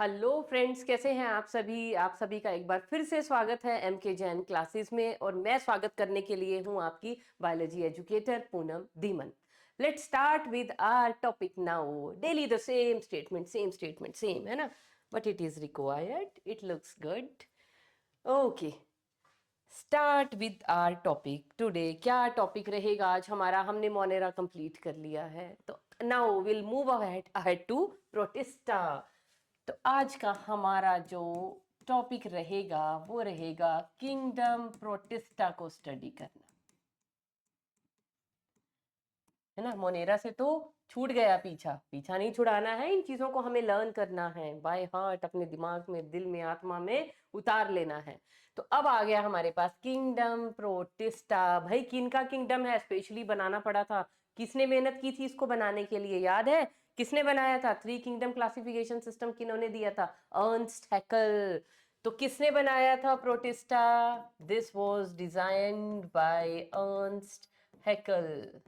Hello friends, कैसे हैं आप सभी का एक बार फिर से स्वागत है एम के जैन क्लासेस में। और मैं स्वागत करने के लिए हूं आपकी biology educator Poonam Dhiman. Let's start with our topic now. Daily the same statement same, है ना? But it is required, it looks good. Okay, start with our topic today. क्या टॉपिक रहेगा आज हमारा? हमने मोनेरा कंप्लीट कर लिया है, तो now will move ahead ahead to Protista. तो आज का हमारा जो टॉपिक रहेगा वो रहेगा किंगडम प्रोटिस्टा को स्टडी करना, है ना? मोनेरा से तो छूट गया पीछा, पीछा नहीं छुड़ाना है। इन चीजों को हमें लर्न करना है बाय हार्ट, अपने दिमाग में, दिल में, आत्मा में उतार लेना है। तो अब आ गया हमारे पास किंगडम प्रोटिस्टा। भाई किनका किंगडम है? स्पेशली बनाना पड़ा था। किसने मेहनत की थी इसको बनाने के लिए, याद है? किसने बनाया था? थ्री किंगडम क्लासिफिकेशन सिस्टम किन्होंने दिया था? Ernst Haeckel. तो किसने बनाया था Protista? This was designed by Ernst Haeckel.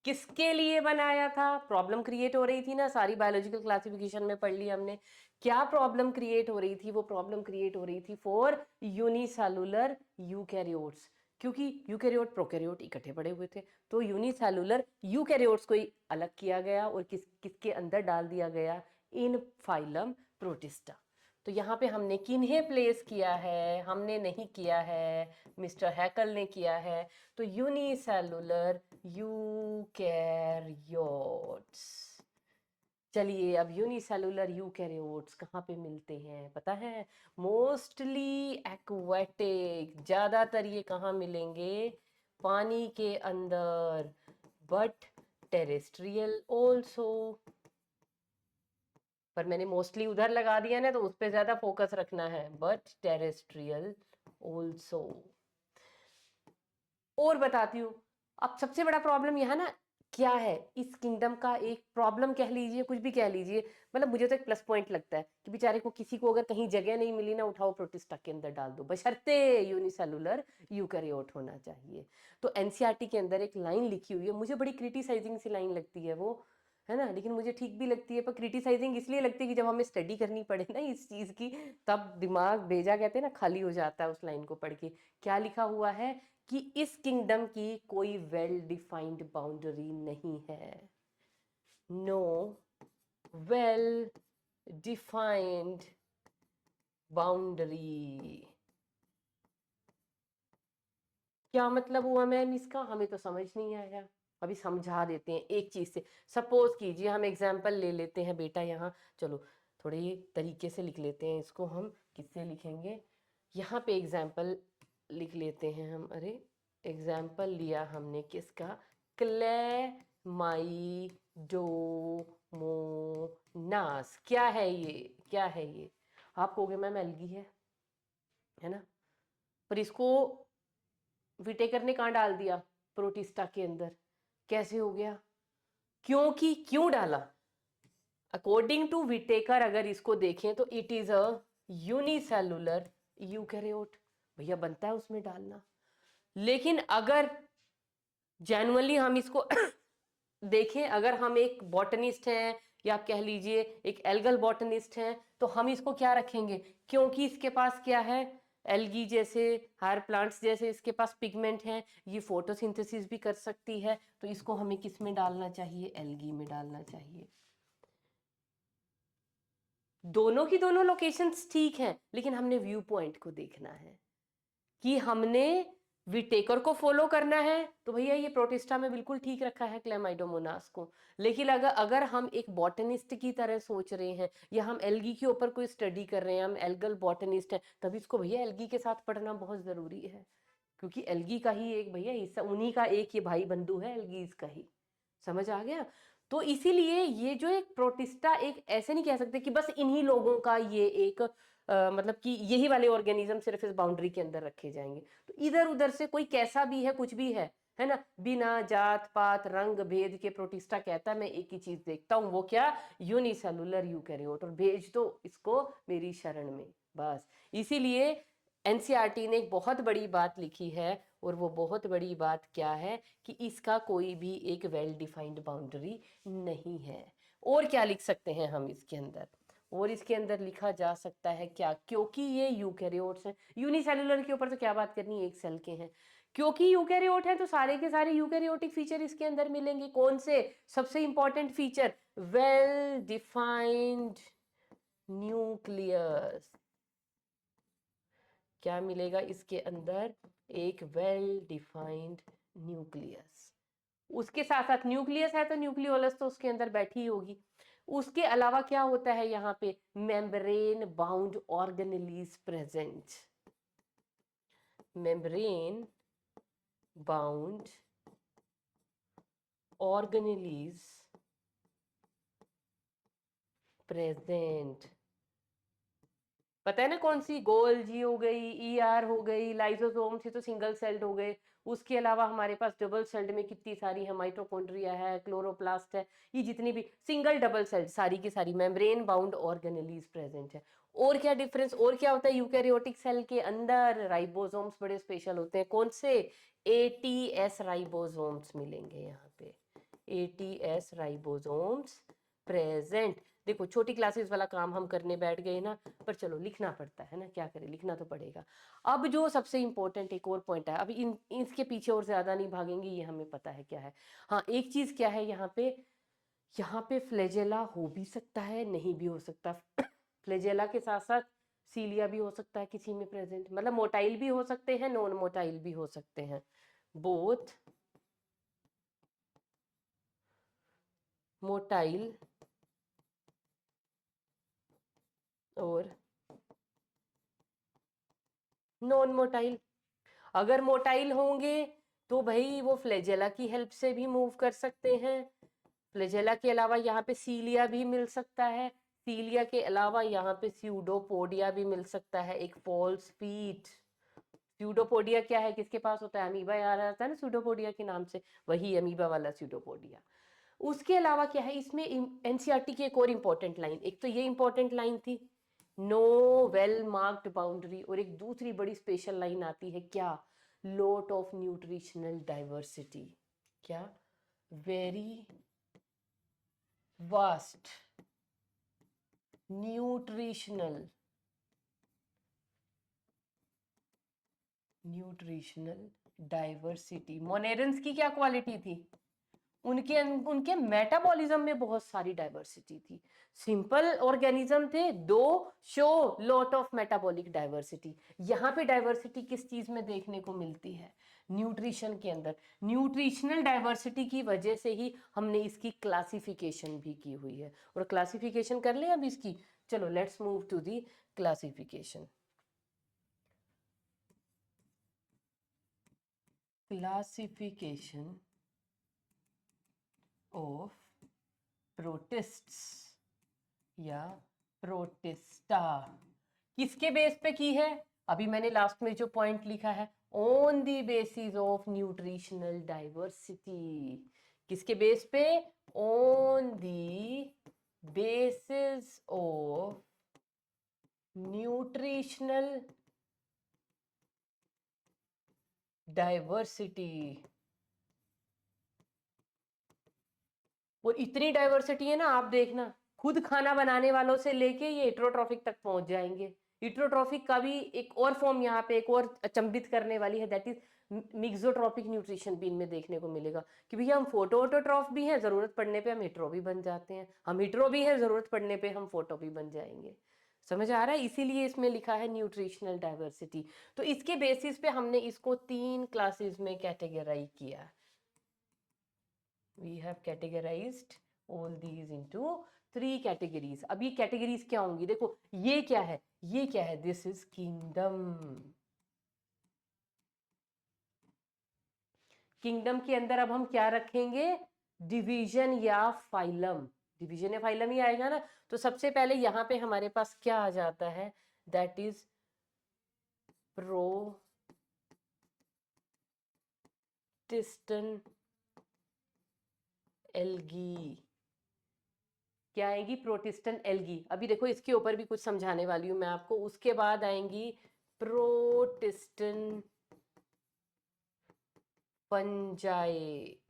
किसके लिए बनाया था? प्रॉब्लम क्रिएट हो रही थी ना, सारी बायोलॉजिकल क्लासिफिकेशन में पढ़ ली हमने। क्या प्रॉब्लम क्रिएट हो रही थी? वो प्रॉब्लम क्रिएट हो रही थी फॉर यूनिसेलुलर यूकैरियोट्स, क्योंकि यूकैरियोट प्रोकैरियोट इकट्ठे पड़े हुए थे। तो यूनिसेलुलर यूकैरियोट्स को ही अलग किया गया और किसके अंदर डाल दिया गया? इन फाइलम प्रोटिस्टा। तो यहाँ पे हमने किन्हें प्लेस किया है? हमने नहीं किया है, मिस्टर हैकल ने किया है। तो यूनिसेलुलर यूकैरियोट्स। चलिए, अब यूनिसेलुलर यूकैरियोट्स कहाँ पे मिलते हैं पता है? Mostly aquatic. ज्यादातर ये कहाँ मिलेंगे? पानी के अंदर। But terrestrial also. पर मैंने मोस्टली उधर लगा दिया ना, तो उस पर ज्यादा फोकस रखना है। But terrestrial also. और बताती हूँ। अब सबसे बड़ा प्रॉब्लम यहाँ ना क्या है इस किंगडम का? एक प्रॉब्लम कह लीजिए, कुछ भी कह लीजिए, मतलब मुझे तो एक प्लस पॉइंट लगता है कि बेचारे को, किसी को अगर कहीं जगह नहीं मिली ना, उठाओ प्रोटिस्टा के अंदर डाल दो, बशर्ते यूनिसेलुलर यूकैरियोट होना चाहिए। तो एनसीईआरटी के अंदर एक लाइन लिखी हुई है, मुझे बड़ी क्रिटिसाइजिंग सी लाइन लगती है वो, है ना? लेकिन मुझे ठीक भी लगती है। पर क्रिटिसाइजिंग इसलिए लगती है कि जब हमें स्टडी करनी पड़े ना इस चीज की, तब दिमाग भेजा, कहते हैं ना, खाली हो जाता है उस लाइन को पढ़ के। क्या लिखा हुआ है कि इस किंगडम की कोई वेल डिफाइंड बाउंड्री नहीं है। No well defined boundary. क्या मतलब हुआ मैम इसका? हमें तो समझ नहीं आया। अभी समझा देते हैं एक चीज से। सपोज कीजिए, हम एग्जाम्पल ले लेते हैं बेटा यहाँ। चलो थोड़े तरीके से लिख लेते हैं इसको। हम किससे लिखेंगे? यहाँ पे एग्जाम्पल लिख लेते हैं हम। अरे, एग्जाम्पल लिया हमने किसका? क्लेमाइडोमोनास। क्या है ये? क्या है ये? आप कहोगे मैम एल्गी है ना? पर इसको विटेकर ने कहाँ डाल दिया? प्रोटिस्टा के अंदर। कैसे हो गया? क्योंकि क्यों डाला? अकॉर्डिंग टू विटेकर अगर इसको देखें तो it is a unicellular eukaryote. भैया बनता है उसमें डालना। लेकिन अगर जेनुअली हम इसको देखें, अगर हम एक बॉटनिस्ट हैं या आप कह लीजिए एक एल्गल बॉटनिस्ट हैं, तो हम इसको क्या रखेंगे? क्योंकि इसके पास क्या है? एल्गी जैसे, हायर प्लांट्स जैसे इसके पास पिगमेंट हैं, ये फोटोसिंथेसिस भी कर सकती है। तो इसको हमें किस में डालना चाहिए? एल्गी में डालना चाहिए। दोनों की दोनों लोकेशंस ठीक हैं, लेकिन हमने व्यू पॉइंट को देखना है कि हमने विटेकर को फॉलो करना है। तो भैया ये प्रोटिस्टा में बिल्कुल ठीक रखा है क्लेमाइडोमोनास को। लेकिन अगर अगर हम एक बॉटनिस्ट की तरह सोच रहे हैं, या हम एल्गी के ऊपर कोई स्टडी कर रहे हैं, हम एल्गल बॉटनिस्ट हैं, तब इसको भैया एल्गी के साथ पढ़ना बहुत जरूरी है। क्योंकि एल्गी का ही एक भैया हिस्सा, उन्हीं का एक ये भाई बंधु है एल्गीज का ही। समझ आ गया? तो इसीलिए ये जो एक प्रोटिस्टा, एक ऐसे नहीं कह सकते कि बस इन्हीं लोगों का ये एक मतलब कि यही वाले ऑर्गेनिज्म सिर्फ इस बाउंड्री के अंदर रखे जाएंगे। तो इधर उधर से कोई कैसा भी है, कुछ भी है ना, बिना जात पात रंग भेद के प्रोटिस्टा कहता है मैं एक ही चीज देखता हूं, वो क्या? यूनिसेलुलर यूकैरियोट, और भेज दो इसको मेरी शरण में, बस। इसीलिए एनसीईआरटी ने एक बहुत बड़ी बात लिखी है, और वो बहुत बड़ी बात क्या है कि इसका कोई भी एक वेल डिफाइंड बाउंड्री नहीं है। और क्या लिख सकते हैं हम इसके अंदर? और इसके अंदर लिखा जा सकता है क्या, क्योंकि ये यूकैरियोट्स हैं। यूनिसेलुलर के ऊपर तो क्या बात करनी है, एक सेल के हैं। क्योंकि यूकैरियोट है तो सारे के सारे यूकैरियोटिक फीचर इसके अंदर मिलेंगे। कौन से? सबसे important feature, well defined nucleus. क्या मिलेगा इसके अंदर? एक वेल डिफाइंड न्यूक्लियस। उसके साथ साथ न्यूक्लियस है तो न्यूक्लियोलस तो उसके अंदर बैठी ही होगी। उसके अलावा क्या होता है यहाँ पे? Membrane bound organelles present. Membrane bound organelles present. पता है ना कौन सी? गोल्जी हो गई, ईआर हो गई, लाइसोसोम्स, ये तो सिंगल सेल्ड हो गए। उसके अलावा हमारे पास डबल सेल्ड में कितनी सारी है, माइटोकॉन्ड्रिया है, क्लोरोप्लास्ट है, ये जितनी भी सिंगल डबल सेल्ड सारी की सारी मेम्ब्रेन बाउंड ऑर्गेनेलीज प्रेजेंट है। और क्या डिफरेंस, और क्या होता है यूकैरियोटिक सेल के अंदर? राइबोसोम्स बड़े स्पेशल होते हैं। कौन से? एटीएस राइबोसोम्स मिलेंगे यहाँ पे, एटीएस राइबोसोम्स प्रेजेंट। देखो छोटी क्लासेस वाला काम हम करने बैठ गए ना, पर चलो लिखना पड़ता है ना, क्या करें, लिखना तो पड़ेगा। अब जो सबसे इंपॉर्टेंट एक और पॉइंट है, अभी इसके पीछे और ज्यादा नहीं भागेंगे, ये हमें पता है क्या है। हाँ एक चीज क्या है यहाँ पे फ्लैजेला हो भी सकता है, नहीं भी हो सकता। फ्लैजेला के साथ साथ सीलिया भी हो सकता है किसी में प्रेजेंट, मतलब मोटाइल भी हो सकते हैं, नॉन मोटाइल भी हो सकते हैं। बोथ मोटाइल और नॉन मोटाइल। अगर मोटाइल होंगे तो भाई वो फ्लैजेला की हेल्प से भी मूव कर सकते हैं। फ्लैजेला के अलावा यहाँ पे सीलिया भी मिल सकता है। सीलिया के अलावा यहाँ पे स्यूडोपोडिया भी मिल सकता है, एक फॉल्स फीट। स्यूडोपोडिया क्या है, किसके पास होता है? अमीबा याद आता है ना स्यूडोपोडिया के नाम से, वही अमीबा वाला स्यूडोपोडिया। उसके अलावा क्या है इसमें? एनसीईआरटी की एक और इंपॉर्टेंट लाइन, एक तो ये इंपॉर्टेंट लाइन थी, नो वेल मार्क्ड बाउंड्री, और एक दूसरी बड़ी स्पेशल लाइन आती है क्या? Lot of nutritional diversity. क्या? Very vast nutritional diversity. Monerans की क्या क्वालिटी थी? उनके मेटाबॉलिज्म में बहुत सारी डाइवर्सिटी थी। सिंपल ऑर्गेनिज्म थे दो, show lot of metabolic diversity. यहाँ पे डाइवर्सिटी किस चीज में देखने को मिलती है? न्यूट्रिशन के अंदर। न्यूट्रिशनल डाइवर्सिटी की वजह से ही हमने इसकी क्लासिफिकेशन भी की हुई है। और क्लासिफिकेशन कर ले अब इसकी, चलो let's move to the classification. Classification of protists या प्रोटिस्टा किसके बेस पे की है? अभी मैंने लास्ट में जो पॉइंट लिखा है, on the basis of nutritional diversity. किसके बेस पे? On the basis of nutritional diversity. और इतनी डाइवर्सिटी है ना, आप देखना खुद खाना बनाने वालों से लेके ये हेटेरोट्रॉफिक तक पहुंच जाएंगे। हेटेरोट्रॉफिक का भी एक और फॉर्म यहाँ पे एक और अचंभित करने वाली है, दैट इज मिक्सोट्रॉपिक न्यूट्रिशन भी इनमें देखने को मिलेगा कि भैया हम फोटोट्रॉफ भी हैं, जरूरत पड़ने पे हम हेटेरो भी बन जाते हैं, हम हेटेरो भी हैं, जरूरत पड़ने पे हम फोटो भी बन जाएंगे। समझ आ रहा है? इसीलिए इसमें लिखा है न्यूट्रिशनल डाइवर्सिटी। तो इसके बेसिस पे हमने इसको 3 क्लासेस में कैटेगराइज किया। we have categorized all these into 3 categories। अब ये कैटेगरीज क्या होंगी? देखो ये क्या है, ये क्या है? This is kingdom. किंगडम के अंदर अब हम क्या रखेंगे? डिवीजन या फाइलम। डिवीजन या फाइलम ही आएगा ना। तो सबसे पहले यहां पे हमारे पास क्या आ जाता है? That is protistan algae. क्या आएगी? Protistan algae. अभी देखो इसके ऊपर भी कुछ समझाने वाली हूं मैं आपको। उसके बाद आएंगी प्रोटिस्टन फंजाई,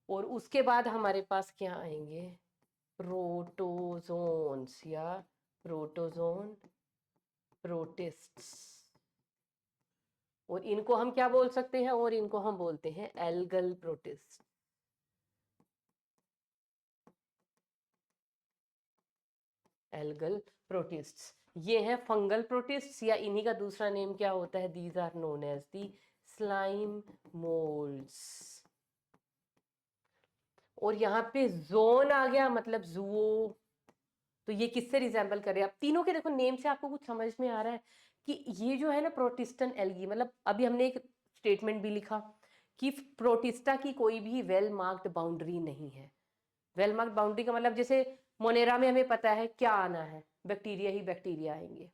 और उसके बाद हमारे पास क्या आएंगे? प्रोटोजोन्स या प्रोटोजोन प्रोटिस्ट्स, और इनको हम क्या बोल सकते हैं, और इनको हम बोलते हैं एल्गल प्रोटिस्ट। एल्गल प्रोटिस्ट्स ये हैं फंगल प्रोटिस्ट्स, या इन्हीं का दूसरा नेम क्या होता है, these are known as the slime moulds. और यहाँ पे जोन आ गया मतलब जूओ, तो ये किससे रिजेंबल करे। अब तीनों के देखो नेम से आपको कुछ समझ में आ रहा है कि ये जो है ना प्रोटिस्टन एल्गी, मतलब अभी हमने एक स्टेटमेंट भी लिखा कि प्रोटिस्टा की कोई भी वेल मार्क्ड बाउंड्री नहीं है। वेल मार्क्ड बाउंड्री का मतलब जैसे मोनेरा में हमें पता है क्या आना है, बैक्टीरिया ही बैक्टीरिया आएंगे।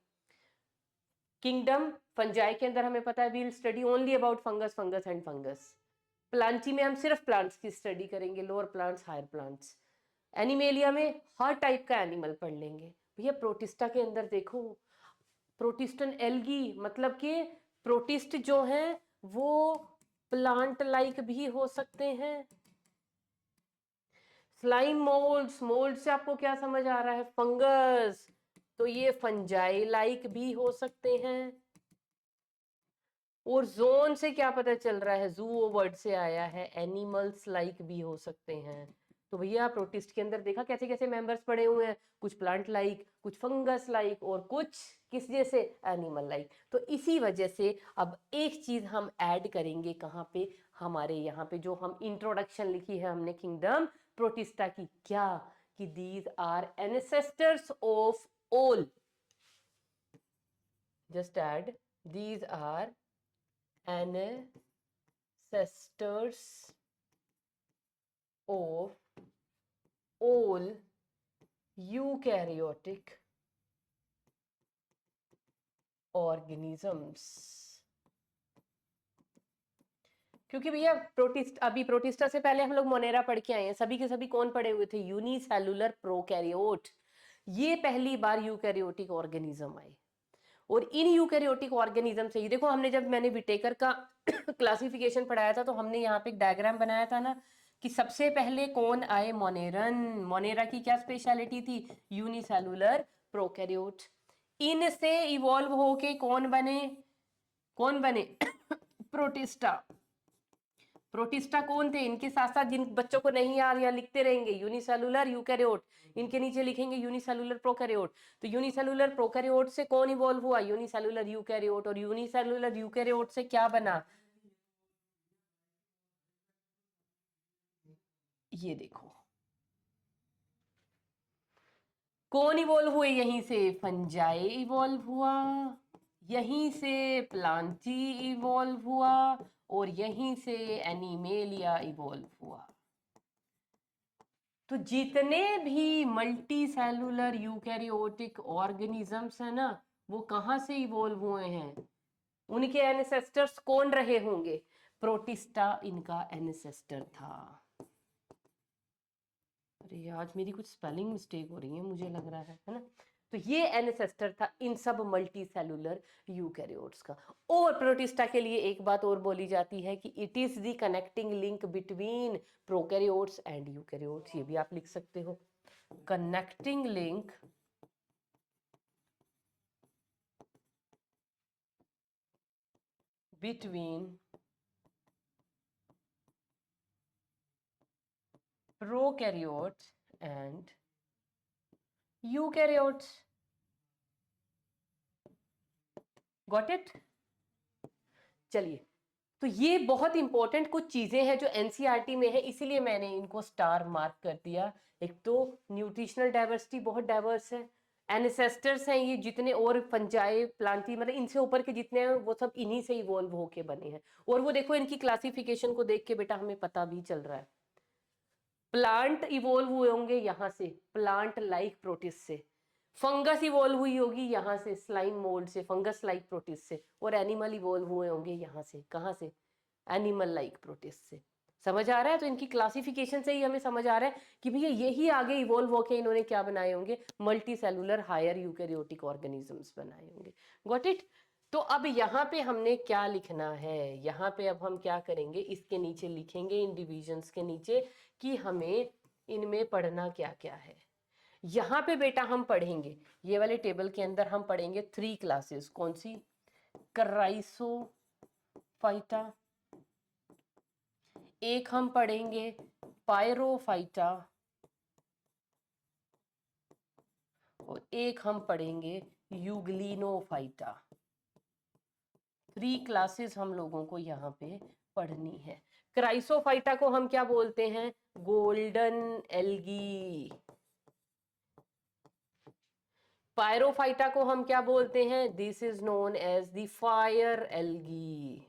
किंगडम फंजाई के अंदर हमें पता है we'll study only about fungus, fungus and fungus. Plantae में हम सिर्फ प्लांट्स की स्टडी करेंगे, lower plants higher plants. Animalia में हर टाइप का एनिमल पढ़ लेंगे। भैया प्रोटिस्टा के अंदर देखो प्रोटिस्टन एल्गी, मतलब कि प्रोटिस्ट जो हैं वो प्लांट लाइक भी हो सकते हैं। स्लाइम मोल्ड्स, मोल्ड से आपको क्या समझ आ रहा है, फंगस, तो ये फंजाई लाइक भी हो सकते हैं। और जोन से क्या पता चल रहा है, जू वर्ड से आया है, एनिमल्स लाइक भी हो सकते हैं। तो भैया प्रोटिस्ट के अंदर देखा कैसे कैसे मेंबर्स पड़े हुए हैं, कुछ प्लांट लाइक, कुछ फंगस लाइक, और कुछ किस जैसे, एनिमल लाइक। तो इसी वजह से अब एक चीज हम ऐड करेंगे कहाँ पे, हमारे यहाँ पे जो हम इंट्रोडक्शन लिखी है हमने किंगडम प्रोटिस्टा की, क्या कि these are ancestors of all, just add these are ancestors of all eukaryotic organisms। क्योंकि भैया प्रोटिस्ट, अभी प्रोटिस्टा से पहले हम लोग मोनेरा पढ़ के आए हैं, सभी के सभी कौन पढ़े हुए थे, यूनिसेलुलर प्रोकैरियोट। ये पहली बार यूकैरियोटिक ऑर्गेनिज्म आए, और इन यूकैरियोटिक ऑर्गेनिज्म से ही देखो हमने, जब मैंने विटेकर का क्लासिफिकेशन पढ़ाया था तो हमने यहाँ पे एक डायग्राम बनाया था ना कि सबसे पहले कौन आए, मोनेरन। मोनेरा की क्या स्पेशलिटी थी, यूनिसेलुलर प्रोकैरियोट। इनसे इवॉल्व होके कौन बने, कौन बने प्रोटिस्टा। प्रोटिस्टा कौन थे, इनके साथ साथ जिन बच्चों को नहीं याद या लिखते रहेंगे, यूनिसेलुलर यूकैरियोट, इनके नीचे लिखेंगे यूनिसेलुलर प्रोकैरियोट। तो यूनिसेलुलर प्रोकैरियोट से कौन इवॉल्व हुआ, यूनिसेलुलर यूकैरियोट, और यूनिसेलुलर यूकैरियोट से क्या बना, ये देखो कौन इवॉल्व हुए, यहीं से फंजाई इवॉल्व हुआ, यहीं से प्लांटी इवॉल्व हुआ, और यहीं से एनिमेलिया इवॉल्व हुआ। तो जितने भी मल्टी सेलुलर यूकैरियोटिक ऑर्गेनिजम्स है ना, वो कहाँ से इवॉल्व हुए हैं, उनके एंसेस्टर्स कौन रहे होंगे, प्रोटिस्टा इनका एंसेस्टर था। अरे आज मेरी कुछ स्पेलिंग मिस्टेक हो रही है मुझे लग रहा है ना। तो ये एंसेस्टर था इन सब मल्टी सेलुलर यूकैरियोट्स का। और प्रोटिस्टा के लिए एक बात और बोली जाती है कि it is the connecting link between prokaryotes and eukaryotes, ये भी आप लिख सकते हो, connecting link between prokaryotes and eukaryotes. Got it. चलिए, तो ये बहुत इंपॉर्टेंट कुछ चीजें हैं जो एनसीईआरटी में है, इसीलिए मैंने इनको स्टार मार्क कर दिया। एक तो न्यूट्रिशनल डाइवर्सिटी बहुत डाइवर्स है, एंसेस्टर्स हैं ये जितने, और फंजाई प्लांटी मतलब इनसे ऊपर के जितने हैं वो सब इन्हीं से इवॉल्व होके बने हैं। और वो देखो इनकी क्लासिफिकेशन को देख के बेटा हमें पता भी चल रहा है, प्लांट इवॉल्व हुए होंगे यहाँ से, प्लांट लाइक प्रोटिस्ट से, फंगस इवॉल्व हुई होगी यहाँ से, स्लाइम मोल्ड से, फंगस लाइक प्रोटिस्ट से, और एनिमल इवॉल्व हुए होंगे यहाँ से, कहाँ से, एनिमल लाइक प्रोटिस्ट से। समझ आ रहा है। तो इनकी क्लासिफिकेशन से ही हमें समझ आ रहा है कि भैया यही आगे इवॉल्व होके इन्होंने क्या बनाए होंगे, multi cellular higher eukaryotic organisms बनाए होंगे। Got it. तो अब यहाँ पे हमने क्या लिखना है, यहाँ पे अब हम क्या करेंगे, इसके नीचे लिखेंगे इन डिविजन्स के नीचे कि हमें इनमें पढ़ना क्या क्या है। यहाँ पे बेटा हम पढ़ेंगे, ये वाले टेबल के अंदर हम पढ़ेंगे 3 क्लासेस। कौन सी? क्राइसोफाइटा, एक हम पढ़ेंगे पायरोफाइटा, और एक हम पढ़ेंगे यूग्लिनोफाइटा। 3 क्लासेस हम लोगों को यहाँ पे पढ़नी है। क्राइसोफाइटा को हम क्या बोलते हैं? Golden algae. पायरोफाइटा को हम क्या बोलते हैं? This is known as the fire algae.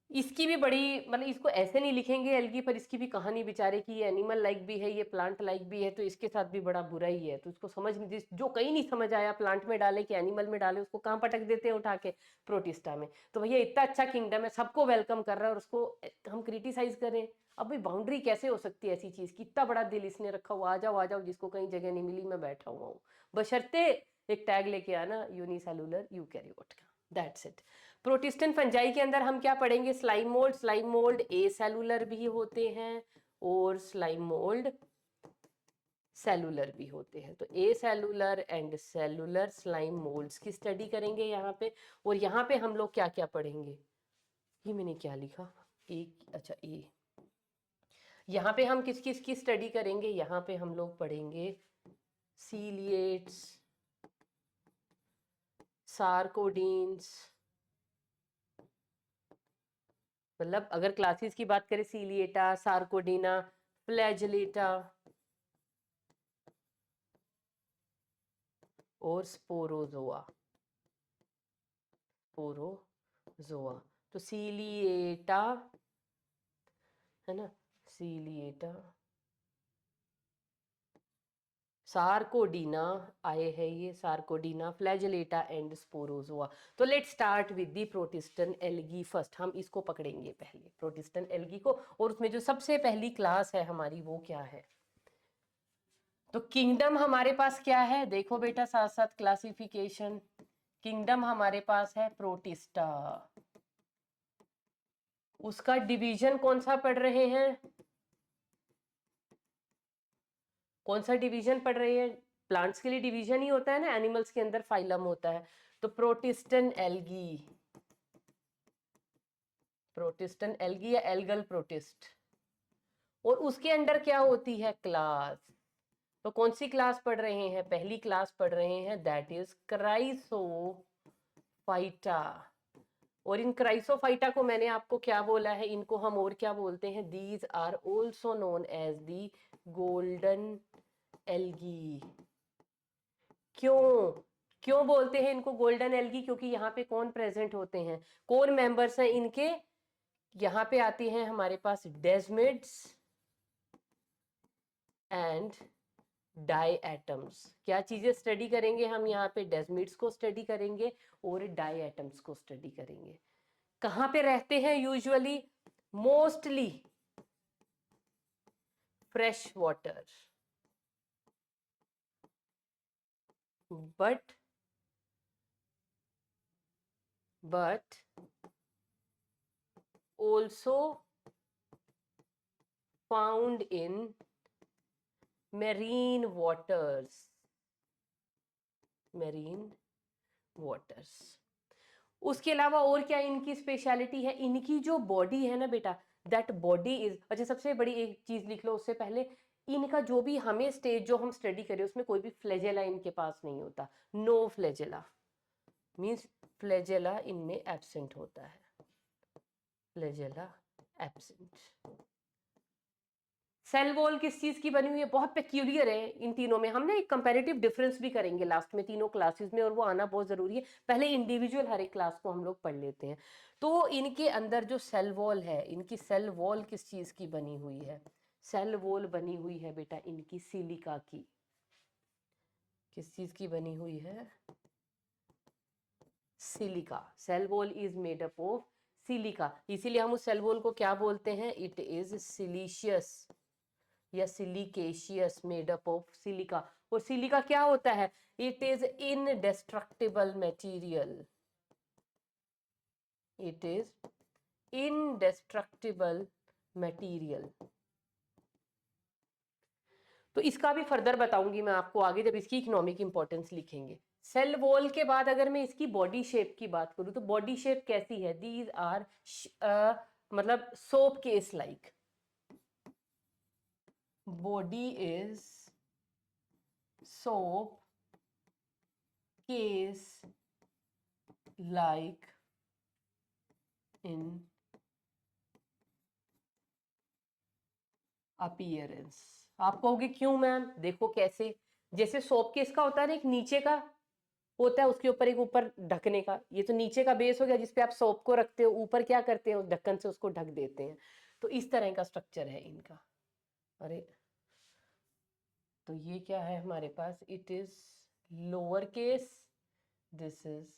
इसकी भी बड़ी, मतलब इसको ऐसे नहीं लिखेंगे एल्गी, पर इसकी भी कहानी बेचारे की, ये एनिमल लाइक भी है, ये प्लांट लाइक भी है, तो इसके साथ भी बड़ा बुरा ही है। तो उसको समझ नहीं, जो कहीं नहीं समझ आया प्लांट में डाले कि एनिमल में डाले, उसको कहाँ पटक देते हैं उठा के? प्रोटिस्टा में। तो भैया इतना अच्छा किंगडम है, सबको वेलकम कर रहा है, और उसको हम क्रिटिसाइज करें? अब भाई बाउंड्री कैसे हो सकती है ऐसी चीज की? इतना बड़ा दिल इसने रखा हुआ, आ जाओ, जिसको कहीं जगह नहीं मिली मैं बैठा हुआ हूँ, बशर्ते एक टैग लेके आना यूनिसेलुलर यूकैरियोट का। That's it. प्रोटिस्टेंट फंजाई के अंदर हम क्या पढ़ेंगे? Slime mold. Slime mold acellular भी होते हैं और स्लाइम मोल्ड सेलुलर भी होते हैं। तो acellular and cellular slime molds की स्टडी करेंगे यहाँ पे। और यहाँ पे हम लोग क्या क्या पढ़ेंगे? ये मैंने क्या लिखा? अच्छा ए। यहाँ पे हम किस किस की स्टडी करेंगे? यहाँ पे हम लोग पढ़ेंगे सीलिएट्स, सार्कोडीन्स, मतलब अगर क्लासेस की बात करें, सीलिएटा, सार्कोडीना, फ्लैजेलेटा और स्पोरोजोआ। स्पोरोजोआ। तो सीलिएटा है ना, सीलिएटा, सार्कोडीना आए हैं ये, सार्कोडीना, फ्लैजेलेटा एंड स्पोरोजोआ। तो let start with the protistan algae first. हम इसको पकड़ेंगे पहले, प्रोटिस्टन एल्गी को, और उसमें जो सबसे पहली क्लास है हमारी वो क्या है? तो किंगडम हमारे पास क्या है? देखो बेटा साथ साथ क्लासिफिकेशन। किंगडम हमारे पास है प्रोटिस्टा। उसका डिवीजन कौन सा पढ़ रहे हैं? कौन सा डिवीजन पढ़ रहे हैं? प्लांट्स के लिए डिवीजन ही होता है ना, एनिमल्स के अंदर फाइलम होता है। तो प्रोटिस्टन एल्गी, प्रोटिस्टन एल्गी या एल्गल प्रोटिस्ट। और उसके अंदर क्या होती है? क्लास। तो कौन सी क्लास पढ़ रहे हैं? पहली क्लास पढ़ रहे हैं, दैट इज क्राइसोफाइटा। और इन क्राइसोफाइटा को मैंने आपको क्या बोला है? इनको हम और क्या बोलते हैं? These are also known as the golden algae. क्यों? क्यों बोलते हैं इनको गोल्डन एल्गी? क्योंकि यहाँ पे कौन प्रेजेंट होते हैं? कौन मेंबर्स हैं इनके? यहाँ पे आती हैं हमारे पास डेस्मिड्स एंड डाई एटम्स। क्या चीजें स्टडी करेंगे हम यहाँ पे? डेस्मिड्स को स्टडी करेंगे और डाई एटम्स को स्टडी करेंगे। कहाँ पे रहते हैं usually? Mostly fresh water, but also found in marine waters, marine waters। उसके अलावा और क्या इनकी स्पेशलिटी है? इनकी जो बॉडी है ना बेटा, दैट बॉडी इज, अच्छा सबसे बड़ी एक चीज लिख लो उससे पहले, इनका जो भी हमें स्टेज जो हम स्टडी करें उसमें कोई भी फ्लैजेला इनके पास नहीं होता। नो फ्लैजेला मीन्स फ्लैजेला इनमें एब्सेंट होता है, फ्लैजेला एब्सेंट। सेल वॉल किस चीज की बनी हुई है? बहुत पेक्यूलियर है इन तीनों में। हम ना एक कंपैरेटिव डिफरेंस भी करेंगे लास्ट में तीनों क्लासेस में, और वो आना बहुत जरूरी है। पहले इंडिविजुअल हर एक क्लास को हम लोग पढ़ लेते हैं। तो इनके अंदर जो सेल वॉल है, इनकी सेल वॉल किस चीज की बनी हुई है? सेल वॉल बनी हुई है बेटा इनकी सिलिका की। किस चीज की बनी हुई है? Silica. Cell wall is made up of silica, इसीलिए हम उस सेल वॉल को क्या बोलते हैं? इट इज सिलिशियस या silicaceous, made up of silica. और सिलिका क्या होता है? It is indestructible material, it is indestructible material. तो इसका भी फर्दर बताऊंगी मैं आपको आगे जब इसकी इकोनॉमिक इंपॉर्टेंस लिखेंगे। सेल वॉल के बाद अगर मैं इसकी बॉडी शेप की बात करूं तो बॉडी शेप कैसी है, दीज आर मतलब soap case like, body is soap case like in appearance. आप कहोगे क्यों मैम, देखो कैसे, जैसे सोप केस का होता है ना, एक नीचे का होता है उसके ऊपर एक ऊपर ढकने का, ये तो नीचे का बेस हो गया जिसपे आप सोप को रखते हो, ऊपर क्या करते हैं उस ढक्कन से उसको ढक देते हैं। तो इस तरह का स्ट्रक्चर है इनका। अरे तो ये क्या है हमारे पास, it is lower case, this is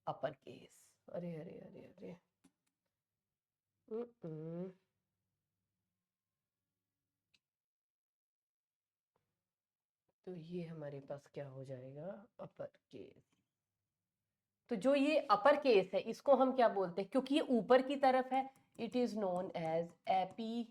upper case. अरे अरे अरे अरे तो ये हमारे पास क्या हो जाएगा, अपर केस। तो जो ये अपर केस है इसको हम क्या बोलते हैं, क्योंकि ये ऊपर की तरफ है, इट इज नोन एज एपीथीका।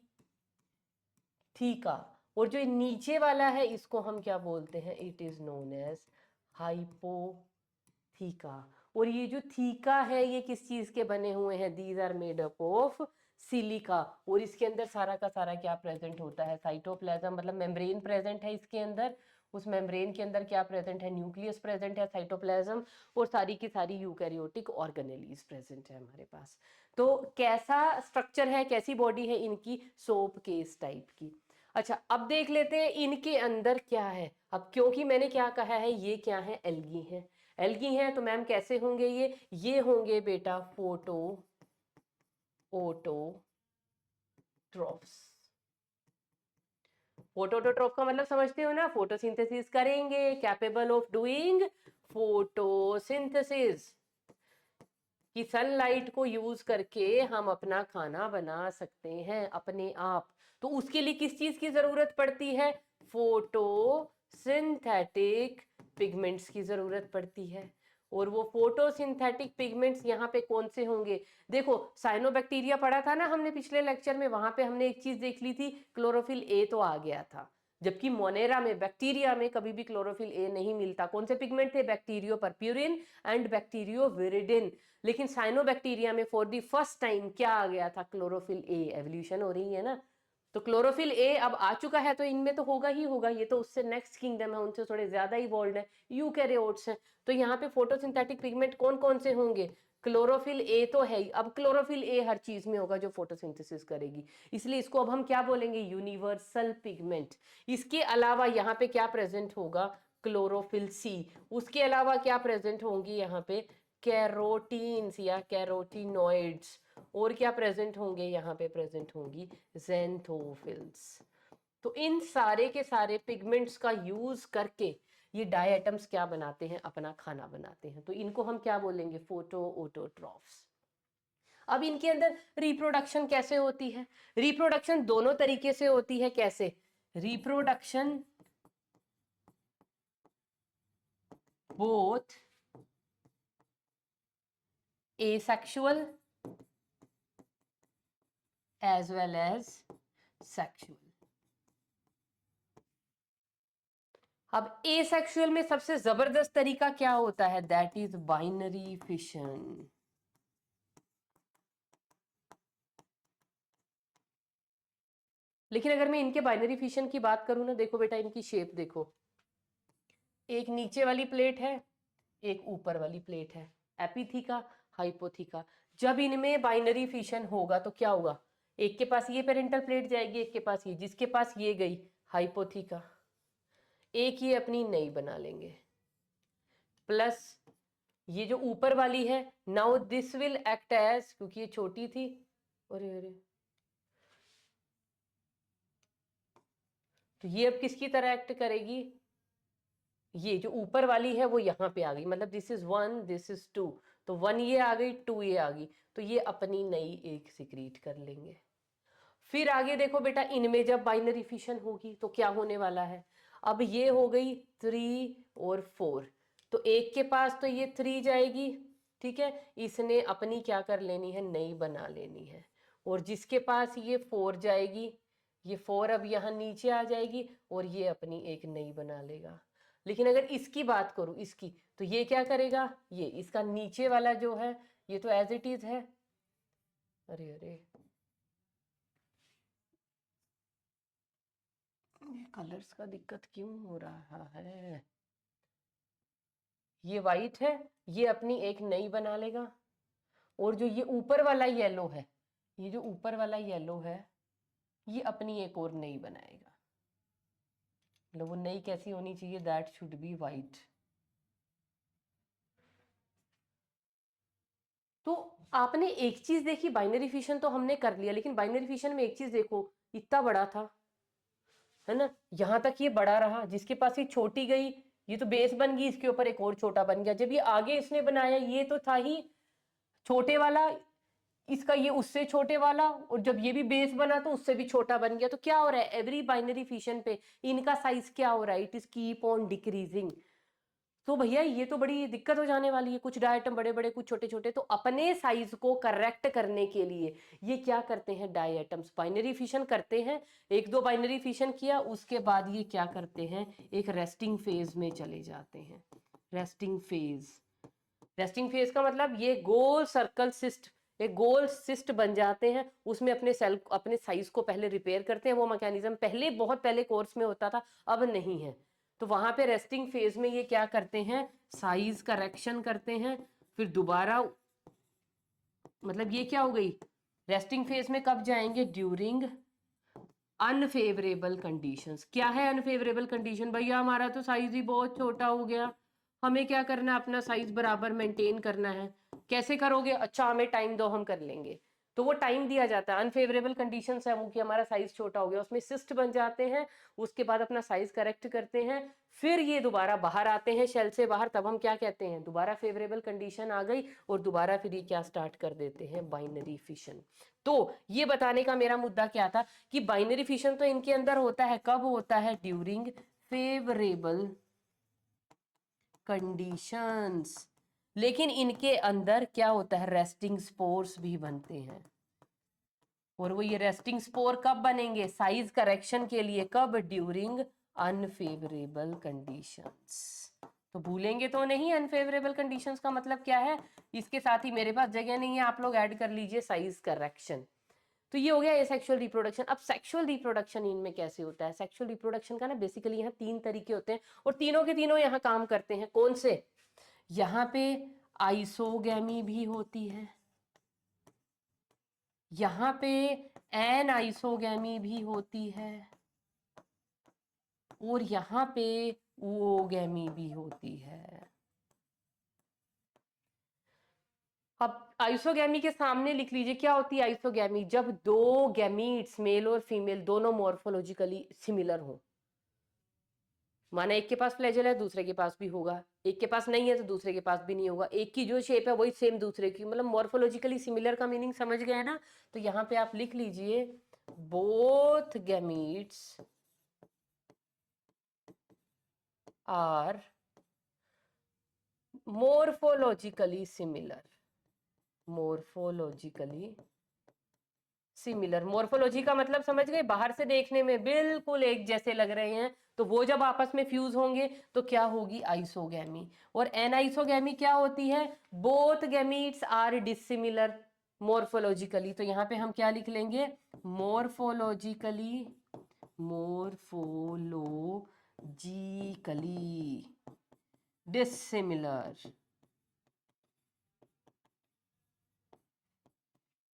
और जो नीचे वाला है इसको हम क्या बोलते हैं, इट इज नोन एज हाइपोथीका। और ये जो थीका है ये किस चीज के बने हुए हैं, these are made up of silica. और इसके अंदर सारा का सारा क्या प्रेजेंट होता है, साइटोप्लाज्म, मतलब मेम्ब्रेन प्रेजेंट है इसके अंदर। उस मेम्ब्रेन के अंदर क्या प्रेजेंट है, न्यूक्लियस प्रेजेंट है, साइटोप्लाज्म, और सारी की सारी यूकैरियोटिक ऑर्गेनेलीज प्रेजेंट है हमारे पास। तो कैसा स्ट्रक्चर है, कैसी बॉडी है इनकी, सोप केस टाइप की। अच्छा अब देख लेते हैं इनके अंदर क्या है। अब क्योंकि मैंने क्या कहा है, ये क्या है, एल्गी है। एल्गी हैं तो मैम कैसे होंगे ये होंगे बेटा फोटो ओटोट्रॉफ्स। फोटोट्रॉफ का मतलब समझते हो ना, फोटोसिंथेसिस करेंगे, कैपेबल ऑफ डूइंग फोटोसिंथेसिस, कि सनलाइट को यूज करके हम अपना खाना बना सकते हैं अपने आप। तो उसके लिए किस चीज की जरूरत पड़ती है, फोटोसिंथेटिक पिगमेंट्स की जरूरत पड़ती है। और वो फोटोसिंथेटिक पिगमेंट्स यहाँ पे कौन से होंगे, देखो साइनोबैक्टीरिया पढ़ा था ना हमने पिछले लेक्चर में, वहां पे हमने एक चीज देख ली थी, क्लोरोफिल ए तो आ गया था, जबकि मोनेरा में, बैक्टीरिया में कभी भी क्लोरोफिल ए नहीं मिलता। कौन से पिगमेंट थे, बैक्टीरियो परप्यूरिन एंड बैक्टीरियो विरिडिन। लेकिन साइनोबैक्टीरिया में फॉर द फर्स्ट टाइम क्या आ गया था, क्लोरोफिल ए। एवोल्यूशन हो रही है ना, तो क्लोरोफिल ए अब आ चुका है, तो इनमें तो होगा ही होगा, ये तो उससे नेक्स्ट किंगडम है, उनसे थोड़े ज्यादा इवॉल्व है, यूकैरियोट्स हैं। तो यहाँ पे फोटोसिंथेटिक पिगमेंट कौन कौन से होंगे, क्लोरोफिल ए तो है ही। अब क्लोरोफिल ए हर चीज में होगा जो फोटोसिंथेसिस करेगी, इसलिए इसको अब हम क्या बोलेंगे, यूनिवर्सल पिगमेंट। इसके अलावा यहाँ पे क्या प्रेजेंट होगा, क्लोरोफिल सी। उसके अलावा क्या प्रेजेंट होंगी यहाँ पे, कैरोटीन्स या कैरोटीनॉइड्स। और क्या प्रेजेंट होंगे यहाँ पे, प्रेजेंट होंगी ज़ैंथोफिल्स। तो इन सारे के सारे पिगमेंट्स का यूज करके ये डायटम्स क्या बनाते हैं, अपना खाना बनाते हैं। तो इनको हम क्या बोलेंगे, फोटो ओटोट्रॉफ्स। अब इनके अंदर रिप्रोडक्शन कैसे होती है, रिप्रोडक्शन दोनों तरीके से होती है। कैसे, reproduction both asexual as well as sexual। अब एसेक्सुअल में सबसे जबरदस्त तरीका क्या होता है, दैट इज बाइनरी फिशन। लेकिन अगर मैं इनके बाइनरी फिशन की बात करूं ना, देखो बेटा इनकी शेप देखो, एक नीचे वाली प्लेट है, एक ऊपर वाली प्लेट है, एपीथीका हाइपोथीका। जब इनमें बाइनरी फिशन होगा तो क्या होगा, एक के पास ये पेरेंटल प्लेट जाएगी, एक के पास ये, जिसके पास ये गई हाइपोथीका, एक ये अपनी नई बना लेंगे, प्लस ये जो ऊपर वाली है, now this will act as, क्योंकि ये छोटी थी, अरे अरे, तो ये अब किसकी तरह एक्ट करेगी, ये जो ऊपर वाली है वो यहाँ पे आ गई, मतलब दिस इज 1 दिस इज 2, तो 1 ये आ गई 2 ये आ गई, तो ये अपनी नई एक सिक्रीट कर लेंगे। फिर आगे देखो बेटा, इनमें जब बाइनरी फिशन होगी तो क्या होने वाला है, अब ये हो गई 3 और 4, तो एक के पास तो ये 3 जाएगी, ठीक है, इसने अपनी क्या कर लेनी है, नई बना लेनी है। और जिसके पास ये 4 जाएगी, ये 4 अब यहाँ नीचे आ जाएगी और ये अपनी एक नई बना लेगा। लेकिन अगर इसकी बात करूं, इसकी, तो ये क्या करेगा, ये इसका नीचे वाला जो है ये तो एज इट इज है। अरे अरे, कलर्स का दिक्कत क्यों हो रहा है। ये वाइट है, ये अपनी एक नई बना लेगा, और जो ये ऊपर वाला येलो है, ये जो ऊपर वाला येलो है, ये अपनी एक और नई बनाएगा। मतलब वो नई कैसी होनी चाहिए, दैट शुड बी वाइट। तो आपने एक चीज देखी, बाइनरी फिशन तो हमने कर लिया, लेकिन बाइनरी फिशन में एक चीज देखो, इतना बड़ा था, है ना, यहां तक ये बड़ा रहा, जिसके पास ये छोटी गई, ये तो बेस बन गई, इसके ऊपर एक और छोटा बन गया। जब ये आगे इसने बनाया, ये तो था ही छोटे वाला, इसका ये उससे छोटे वाला, और जब ये भी बेस बना तो उससे भी छोटा बन गया। तो क्या हो रहा है, एवरी बाइनरी फिशन पे इनका साइज क्या हो रहा है, it is keep on decreasing. तो भैया ये तो बड़ी दिक्कत हो जाने वाली है, कुछ डायटम बड़े बड़े, कुछ छोटे छोटे। तो अपने साइज को करेक्ट करने के लिए ये क्या करते हैं, डायटम्स बाइनरी फिशन करते हैं। एक दो बाइनरी फिशन किया, उसके बाद ये क्या करते हैं, एक रेस्टिंग फेज में चले जाते हैं। रेस्टिंग फेज, रेस्टिंग फेज का मतलब ये गोल सर्कल सिस्ट, एक गोल सिस्ट बन जाते हैं, उसमें अपने सेल, अपने साइज को पहले रिपेयर करते हैं। वो मैकेनिज्म पहले, बहुत पहले कोर्स में होता था, अब नहीं है। तो वहां पे रेस्टिंग फेज में ये क्या करते हैं, साइज करेक्शन करते हैं, फिर दोबारा, मतलब ये क्या हो गई, रेस्टिंग फेज में कब जाएंगे, ड्यूरिंग अनफेवरेबल कंडीशंस। क्या है अनफेवरेबल कंडीशन, भैया हमारा तो साइज ही बहुत छोटा हो गया, हमें क्या करना है, अपना साइज बराबर मेंटेन करना है। कैसे करोगे, अच्छा हमें टाइम दो, हम कर लेंगे। तो वो टाइम दिया जाता है। अनफेवरेबल कंडीशंस है वो कि हमारा साइज छोटा हो गया, उसमें सिस्ट बन जाते हैं, उसके बाद अपना साइज करेक्ट करते हैं, फिर ये दोबारा बाहर आते हैं शेल से बाहर, तब हम क्या कहते हैं, दोबारा फेवरेबल कंडीशन आ गई, और दोबारा फिर ये क्या स्टार्ट कर देते हैं, बाइनरी फिशन। तो ये बताने का मेरा मुद्दा क्या था, कि बाइनरी फिशन तो इनके अंदर होता है, कब होता है, ड्यूरिंग फेवरेबल कंडीशंस। लेकिन इनके अंदर क्या होता है, रेस्टिंग स्पोर्स भी बनते हैं। और वो ये रेस्टिंग स्पोर कब बनेंगे, साइज करेक्शन के लिए, कब, ड्यूरिंग अनफेवरेबल कंडीशंस। तो भूलेंगे तो नहीं, अनफेवरेबल कंडीशंस का मतलब क्या है, इसके साथ ही मेरे पास जगह नहीं है, आप लोग ऐड कर लीजिए साइज करेक्शन। तो ये हो गया ये सेक्सुअल रिप्रोडक्शन। अब सेक्सुअल रिप्रोडक्शन इनमें कैसे होता है, सेक्सुअल रिप्रोडक्शन का ना बेसिकली यहाँ 3 तरीके होते हैं, और तीनों के तीनों यहाँ काम करते हैं। कौन से, यहाँ पे आइसोगैमी भी होती है, यहाँ पे एन आइसोगैमी भी होती है, और यहाँ पे ओगैमी भी होती है। अब आइसोगैमी के सामने लिख लीजिए, क्या होती है आइसोगैमी, जब दो गैमीट्स, मेल और फीमेल, दोनों मॉर्फोलॉजिकली सिमिलर हो। माना एक के पास फ्लैजेल है, दूसरे के पास भी होगा, एक के पास नहीं है तो दूसरे के पास भी नहीं होगा, एक की जो शेप है वही सेम दूसरे की, मतलब मॉर्फोलॉजिकली सिमिलर का मीनिंग समझ गए ना। तो यहाँ पे आप लिख लीजिए, both gametes are morphologically similar, morphologically similar. Morphology का मतलब समझ गए, बाहर से देखने में बिल्कुल एक जैसे लग रहे हैं, तो वो जब आपस में फ्यूज होंगे तो क्या होगी, आइसोगैमी। और एनाइसोगैमी क्या होती है, both gametes are dissimilar morphologically. तो यहाँ पे हम क्या लिख लेंगे, मॉर्फोलॉजिकली, मॉर्फोलॉजिकली डिसिमिलर।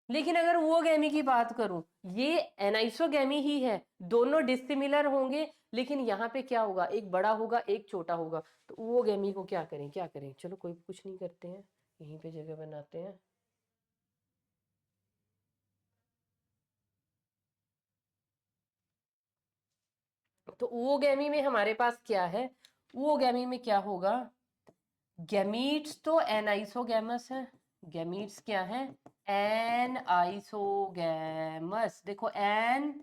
लेकिन अगर वो गैमी की बात करूं, ये एनाइसोगैमी ही है, दोनों डिसिमिलर होंगे, लेकिन यहाँ पे क्या होगा, एक बड़ा होगा एक छोटा होगा। तो वो गैमी को क्या करें, क्या करें, चलो कोई कुछ नहीं करते हैं, यहीं पे जगह बनाते हैं। तो वो गैमी में हमारे पास क्या है, वो गैमी में क्या होगा, गैमीट्स तो एनाइसोगैमस है, गैमीट्स क्या है, एन आइसोगैमस। देखो an,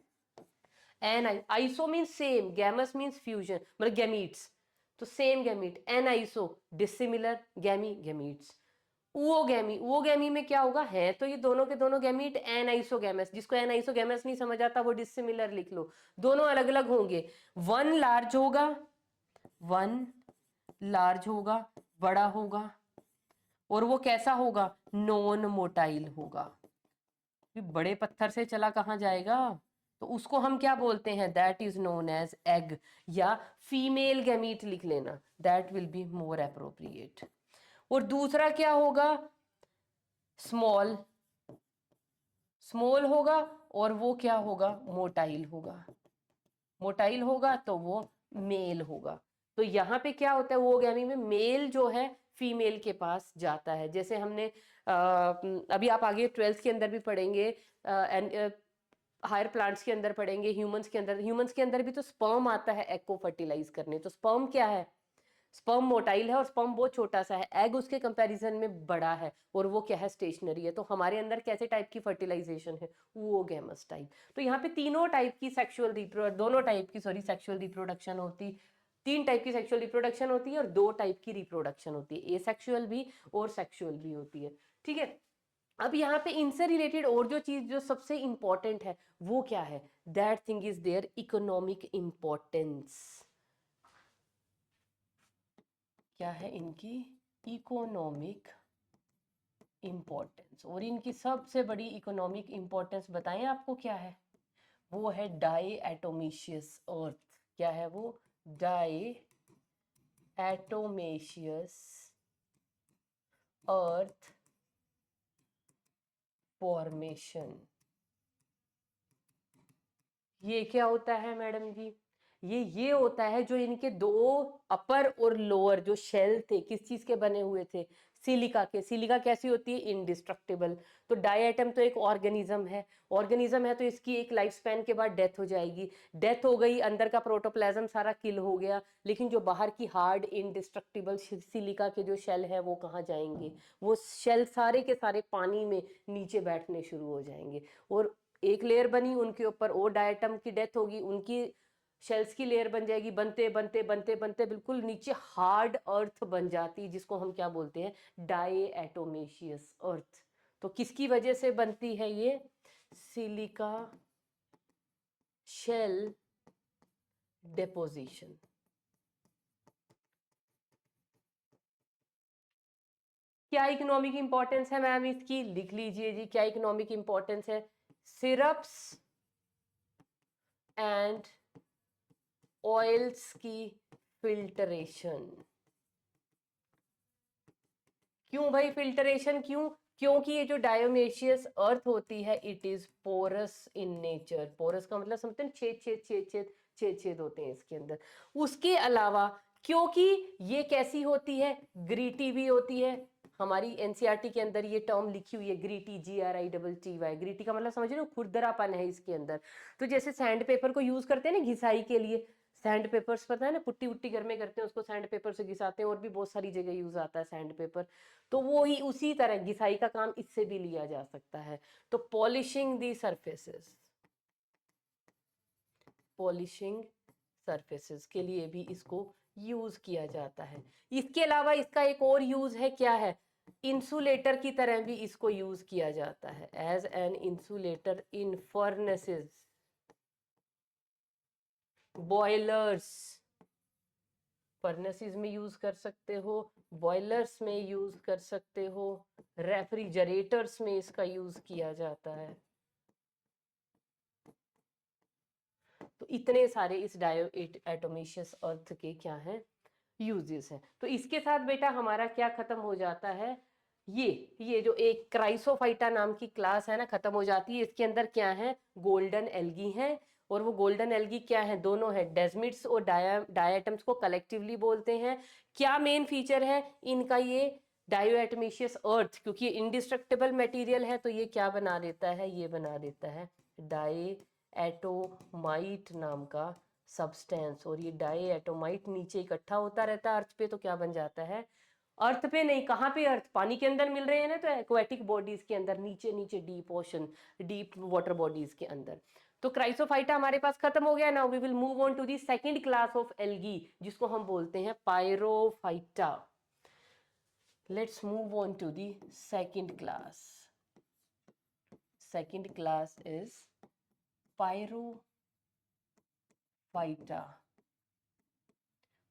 aniso mean same, gamous means fusion, मतलब गैमीट्स, तो same gamete. Aniso dissimilar, gamy gametes. Oogamy में क्या होगा, है तो ये दोनों के दोनों गैमीट एनाइसोगैमस, जिसको एनाइसोगैमस नहीं समझ आता वो डिसिमिलर लिख लो, दोनों अलग अलग होंगे। वन लार्ज होगा, वन लार्ज होगा, बड़ा होगा, और वो कैसा होगा, नॉन मोटाइल होगा। बड़े पत्थर से चला कहाँ जाएगा, तो उसको हम क्या बोलते हैं, that is known as egg, या फीमेल गैमीट लिख लेना, that will be more appropriate. और दूसरा क्या होगा, स्मॉल, स्मॉल होगा, और वो क्या होगा, मोटाइल होगा, मोटाइल होगा तो वो मेल होगा। तो यहाँ पे क्या होता है, वो गैमी में मेल जो है फीमेल के पास जाता है। जैसे हमने अभी आप आगे 12th के अंदर भी पढ़ेंगे, हायर प्लांट्स के अंदर पढ़ेंगे, ह्यूमंस के अंदर भी तो स्पर्म आता है एग को फर्टिलाइज करने। तो स्पर्म क्या है, स्पर्म मोटाइल है और स्पर्म बहुत छोटा सा है, एग उसके कंपैरिजन में बड़ा है, और वो क्या है, स्टेशनरी है। तो हमारे अंदर कैसे टाइप की फर्टिलाइजेशन है, वो गैमस टाइप। तो यहाँ पे तीनों टाइप की सेक्सुअल दोनों टाइप की सेक्सुअल रिप्रोडक्शन होती, तीन टाइप की सेक्सुअल रिप्रोडक्शन होती है, और दो टाइप की रिप्रोडक्शन होती है, एसेक्सुअल भी और सेक्सुअल भी होती है। ठीक है, अब यहाँ पे इनसे रिलेटेड और जो चीज जो सबसे इंपॉर्टेंट है वो क्या है, that thing is their economic importance. क्या है इनकी इकोनॉमिक इंपॉर्टेंस, और इनकी सबसे बड़ी इकोनॉमिक इंपॉर्टेंस बताएं आपको क्या है, वो है डाई एटोमेशियस अर्थ। क्या है वो, डाई एटोमेशियस अर्थ फॉर्मेशन। ये क्या होता है मैडम जी, ये होता है जो इनके दो अपर और लोअर जो शेल थे किस चीज के बने हुए थे, सिलिका के। सिलिका कैसी होती है, इनडिस्ट्रक्टिबल। तो डायटम तो एक ऑर्गेनिज्म है, ऑर्गेनिज्म है तो इसकी एक लाइफ स्पैन के बाद डेथ हो जाएगी, डेथ हो गई, अंदर का प्रोटोप्लाज्म सारा किल हो गया, लेकिन जो बाहर की हार्ड इनडिस्ट्रक्टिबल सिलिका के जो शेल है वो कहाँ जाएंगे, वो शेल सारे के सारे पानी में नीचे बैठने शुरू हो जाएंगे, और एक लेयर बनी उनके ऊपर, और डायटम की डेथ होगी, उनकी शेल्स की लेयर बन जाएगी, बनते बनते बनते बनते बिल्कुल नीचे हार्ड अर्थ बन जाती, जिसको हम क्या बोलते हैं, डाई एटोमेशियस अर्थ। तो किसकी वजह से बनती है ये, सिलिका शेल डेपोजिशन। क्या इकोनॉमिक इंपॉर्टेंस है मैम इसकी, लिख लीजिए जी, क्या इकोनॉमिक इंपॉर्टेंस है, सिरप्स एंड ऑयल्स की फिल्टरेशन। क्यों भाई फिल्टरेशन क्यों, क्योंकि ये जो डायोमेशियस अर्थ होती है it is porous in nature. Porous का मतलब समझते हैं, छेद छेद छेद छेद छेद छेद होते हैं इसके अंदर। उसके अलावा क्योंकि ये कैसी होती है, ग्रीटी भी होती है। हमारी एनसीईआरटी के अंदर ये टर्म लिखी हुई है, ग्रीटी, GRITTY। ग्रीटी का मतलब समझ रहे हो, खुरदरापन है इसके अंदर। तो जैसे सैंड पेपर को यूज करते हैं ना घिसाई के लिए, सैंड पेपर्स पता है ना, पुट्टी वुट्टी घर में करते हैं उसको सैंड पेपर से घिसाते हैं, और भी बहुत सारी जगह यूज आता है सैंड पेपर। तो वो ही उसी तरह घिसाई का काम इससे भी लिया जा सकता है। तो पॉलिशिंग दी सरफेसेस, पॉलिशिंग सरफेसेस के लिए भी इसको यूज किया जाता है। इसके अलावा इसका एक और यूज है, क्या है, इंसुलेटर की तरह भी इसको यूज किया जाता है, as an insulator in furnaces, boilers. Furnaces में यूज कर सकते हो, बॉयलर्स में यूज कर सकते हो, रेफ्रिजरेटर्स में इसका यूज किया जाता है। तो इतने सारे इस डायो एटोमेशियस अर्थ के क्या हैं, यूजेस हैं। तो इसके साथ बेटा हमारा क्या खत्म हो जाता है, ये जो एक क्राइसोफाइटा नाम की क्लास है ना, खत्म हो जाती है। इसके अंदर क्या है, गोल्डन एल्गी है, और वो गोल्डन एल्गी क्या है, दोनों है, डेजमिड्स और डायटम्स को कलेक्टिवली बोलते हैं। क्या मेन फीचर है इनका, ये डायोएटमेशियस अर्थ, क्योंकि ये इंडिस्ट्रक्टिबल मटेरियल है तो ये क्या बना देता है, ये बना देता है डाई एटोमाइट नाम का सब्सटेंस। और ये डाई एटोमाइट नीचे इकट्ठा होता रहता है अर्थ पे, तो क्या बन जाता है, अर्थ पे नहीं, कहाँ पे, अर्थ पानी के अंदर मिल रहे हैं ना, तो एक्वेटिक बॉडीज के अंदर, नीचे नीचे deep ocean, deep water bodies के अंदर। तो क्राइसोफाइटा हमारे पास खत्म हो गया। Now we will move on to the second class of algae, जिसको हम बोलते हैं पायरोफाइटा। Let's move on to the second class. Second class is Pyrophyta.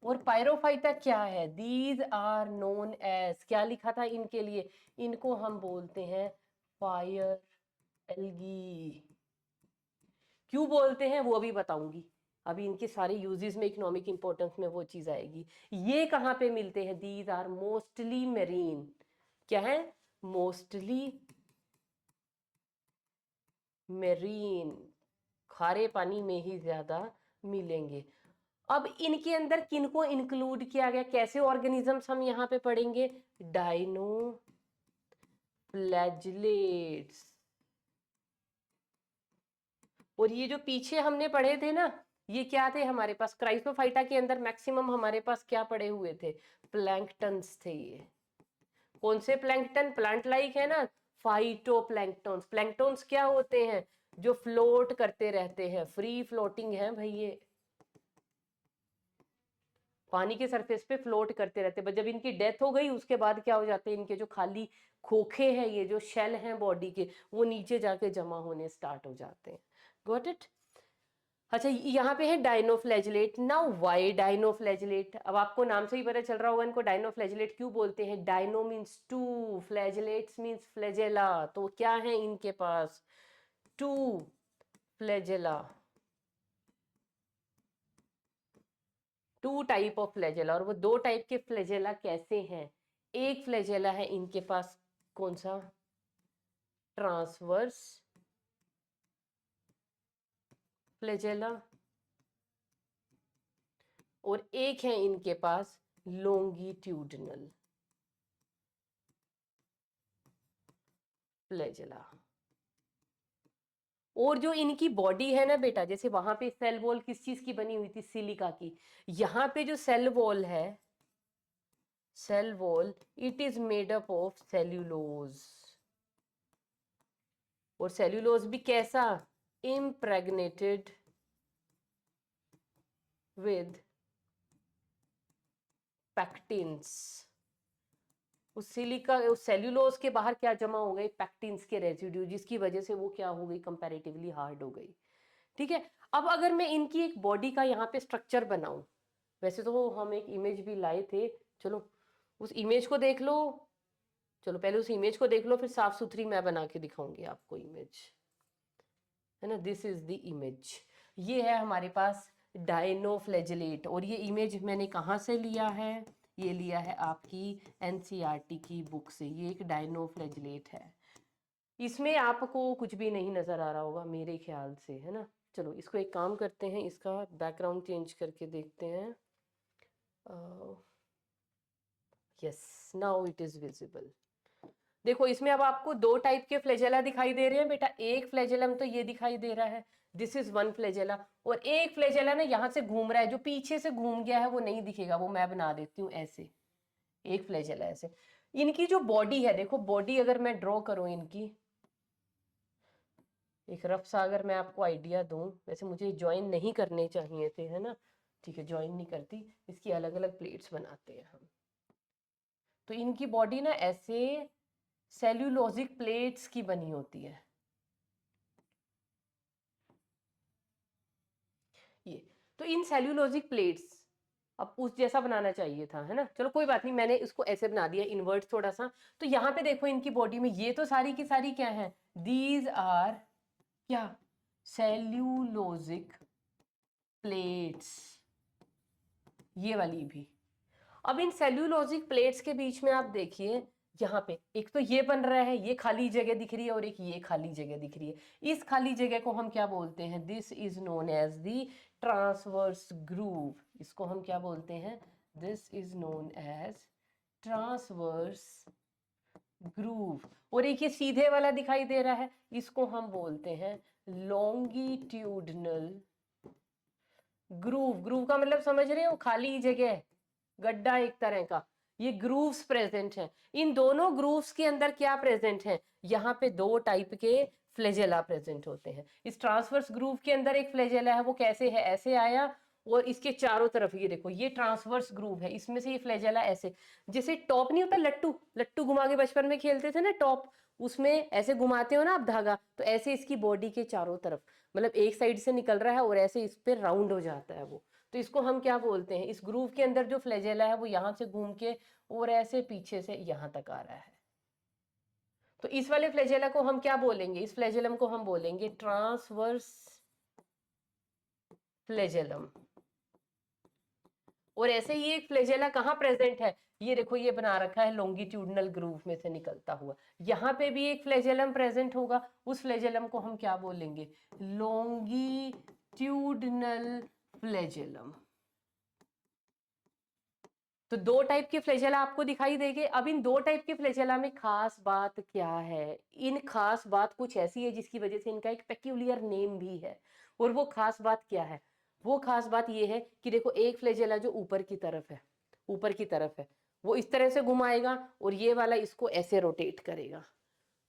और पायरोफाइटा क्या है? These are known as, क्या लिखा था इनके लिए? इनको हम बोलते हैं फायर एल्गी। क्यों बोलते हैं वो अभी बताऊंगी। अभी इनके सारे यूजेस में, इकोनॉमिक इंपॉर्टेंस में वो चीज आएगी। ये कहाँ पे मिलते हैं? These are mostly marine. क्या है? मोस्टली मेरीन, खारे पानी में ही ज्यादा मिलेंगे। अब इनके अंदर किनको इंक्लूड किया गया? कैसे ऑर्गेनिजम्स हम यहाँ पे पढ़ेंगे? डायनोफ्लैजिलेट्स। और ये जो पीछे हमने पढ़े थे ना, ये क्या थे हमारे पास? क्राइसोफाइटा के अंदर मैक्सिमम हमारे पास क्या पड़े हुए थे? प्लैंक्टन्स थे। ये कौन से प्लैंक्टन? प्लांट लाइक है ना, फाइटोप्लैंक्टन्स। प्लैंक्टन्स क्या होते हैं? जो फ्लोट करते रहते हैं, फ्री फ्लोटिंग है भाई, ये पानी के सरफेस पे फ्लोट करते रहते हैं। बट जब इनकी डेथ हो गई उसके बाद क्या हो जाते हैं? इनके जो खाली खोखे हैं, ये जो शेल हैं बॉडी के, वो नीचे जाके जमा होने स्टार्ट हो जाते हैं। Got it? अच्छा, यहाँ पे है डायनोफ्लैजिलेट। Now why dinoflagellate? अब आपको नाम से ही पता चल रहा होगा इनको डायनोफ्लैजिलेट क्यों बोलते हैं। Dino means two, flagellates means flagella. तो क्या है इनके पास? Two flagella, two type of flagella. और वो दो टाइप के फ्लैजेला कैसे हैं? एक फ्लैजेला है इनके पास, कौन सा? Transverse flagella. और एक है इनके पास लॉन्गिट्यूडनल फ्लैजेला। और जो इनकी बॉडी है ना बेटा, जैसे वहां पे सेल वॉल किस चीज की बनी हुई थी? सिलिका की। यहाँ पे जो सेल वॉल है, cell wall, it is made up of cellulose. और सेल्यूलोज भी कैसा? Impregnated with pectins. उस सिलिका, उस सेल्यूलोज के बाहर क्या जमा हो गए? पैक्टिन्स के रेजिड्यू, जिसकी वजह से वो क्या हो गई? कंपैरेटिवली हार्ड हो गई। ठीक है। अब अगर मैं इनकी एक बॉडी का यहाँ पे स्ट्रक्चर बनाऊं, वैसे तो हम एक इमेज भी लाए थे, चलो उस इमेज को देख लो। चलो पहले उस इमेज को देख लो, फिर साफ सुथरी मैं बना के दिखाऊंगी आपको इमेज, है ना। This is the image. ये है हमारे पास डायनोफ्लैजिलेट। और ये इमेज मैंने कहाँ से लिया है? ये लिया है आपकी एनसीईआरटी की बुक से। ये एक डायनोफ्लैजिलेट है। इसमें आपको कुछ भी नहीं नजर आ रहा होगा मेरे ख्याल से, है ना। चलो इसको एक काम करते हैं, इसका बैकग्राउंड चेंज करके देखते हैं। Yes, now it is visible. देखो इसमें अब आपको दो टाइप के फ्लैजेला दिखाई दे रहे हैं बेटा। एक फ्लैजेलम तो ये दिखाई दे रहा है, दिस इज वन फ्लैजेला। और एक फ्लैजेला ना यहाँ से घूम रहा है, जो पीछे से घूम गया है वो नहीं दिखेगा, वो मैं बना देती हूँ ऐसे। एक फ्लैजेला ऐसे। इनकी जो बॉडी है, देखो बॉडी अगर मैं ड्रॉ करूँ इनकी, एक रफ सा अगर मैं आपको आइडिया दूं, वैसे मुझे ज्वाइन नहीं करने चाहिए थे, है ना। ठीक है, ज्वाइन नहीं करती, इसकी अलग अलग प्लेट्स बनाते हैं हम। तो इनकी बॉडी ना ऐसे सेल्यूलोजिक प्लेट्स की बनी होती है। ये तो इन सेल्यूलोजिक प्लेट्स, अब उस जैसा बनाना चाहिए था, है ना। चलो कोई बात नहीं, मैंने इसको ऐसे बना दिया इन्वर्ट थोड़ा सा। तो यहाँ पे देखो इनकी बॉडी में ये तो सारी की सारी क्या है? दीज आर क्या? सेल्यूलोजिक प्लेट्स, ये वाली भी। अब इन सेल्यूलोजिक प्लेट्स के बीच में आप देखिए, यहाँ पे एक तो ये बन रहा है, ये खाली जगह दिख रही है, और एक ये खाली जगह दिख रही है। इस खाली जगह को हम क्या बोलते हैं? This is known as the transverse groove. इसको हम क्या बोलते हैं? This is known as transverse groove. और एक ये सीधे वाला दिखाई दे रहा है, इसको हम बोलते हैं लॉन्गिट्यूडनल ग्रूव। ग्रूव का मतलब समझ रहे हो? खाली जगह, गड्ढा एक तरह का। ये ग्रूव्स प्रेजेंट हैं। इन दोनों ग्रूव्स के अंदर क्या प्रेजेंट है? यहाँ पे दो टाइप के फ्लैजेला प्रेजेंट होते हैं। इस ट्रांसवर्स ग्रूव के अंदर एक फ्लैजेला है, वो कैसे है? ऐसे आया, और इसके चारों तरफ ये देखो ये ट्रांसवर्स ग्रूव है, इसमें से ये फ्लैजेला ऐसे, जैसे टॉप नहीं होता लट्टू, लट्टू घुमा के बचपन में खेलते थे ना टॉप, उसमें ऐसे घुमाते हो ना आप धागा, तो ऐसे इसकी बॉडी के चारों तरफ, मतलब एक साइड से निकल रहा है और ऐसे इस पे राउंड हो जाता है वो, तो इसको हम क्या बोलते हैं, इस ग्रूव के अंदर जो फ्लैजेला है वो यहाँ से घूम के और ऐसे पीछे से यहाँ तक आ रहा है। तो इस वाले फ्लैजेला को हम क्या बोलेंगे, इस फ्लैजेलम को हम बोलेंगे ट्रांसवर्स फ्लैजेलम। और ऐसे ही एक फ्लैजेला कहाँ प्रेजेंट है, ये देखो ये बना रखा है लॉन्गिट्यूडनल ग्रूव में से निकलता हुआ, यहाँ पे भी एक फ्लैजेलम प्रेजेंट होगा, उस फ्लैजेलम को हम क्या बोलेंगे, लॉन्गिट्यूडनल फ्लैजेलम। तो दो टाइप के फ्लैजेला आपको दिखाई देंगे। अब इन दो टाइप के फ्लैजेला में खास बात क्या है, इन खास बात कुछ ऐसी है जिसकी वजह से इनका एक पेक्यूलियर नेम भी है, और वो खास बात क्या है, वो खास बात ये है कि देखो एक फ्लैजेला जो ऊपर की तरफ है, ऊपर की तरफ है, वो इस तरह से घुमाएगा और ये वाला इसको ऐसे रोटेट करेगा,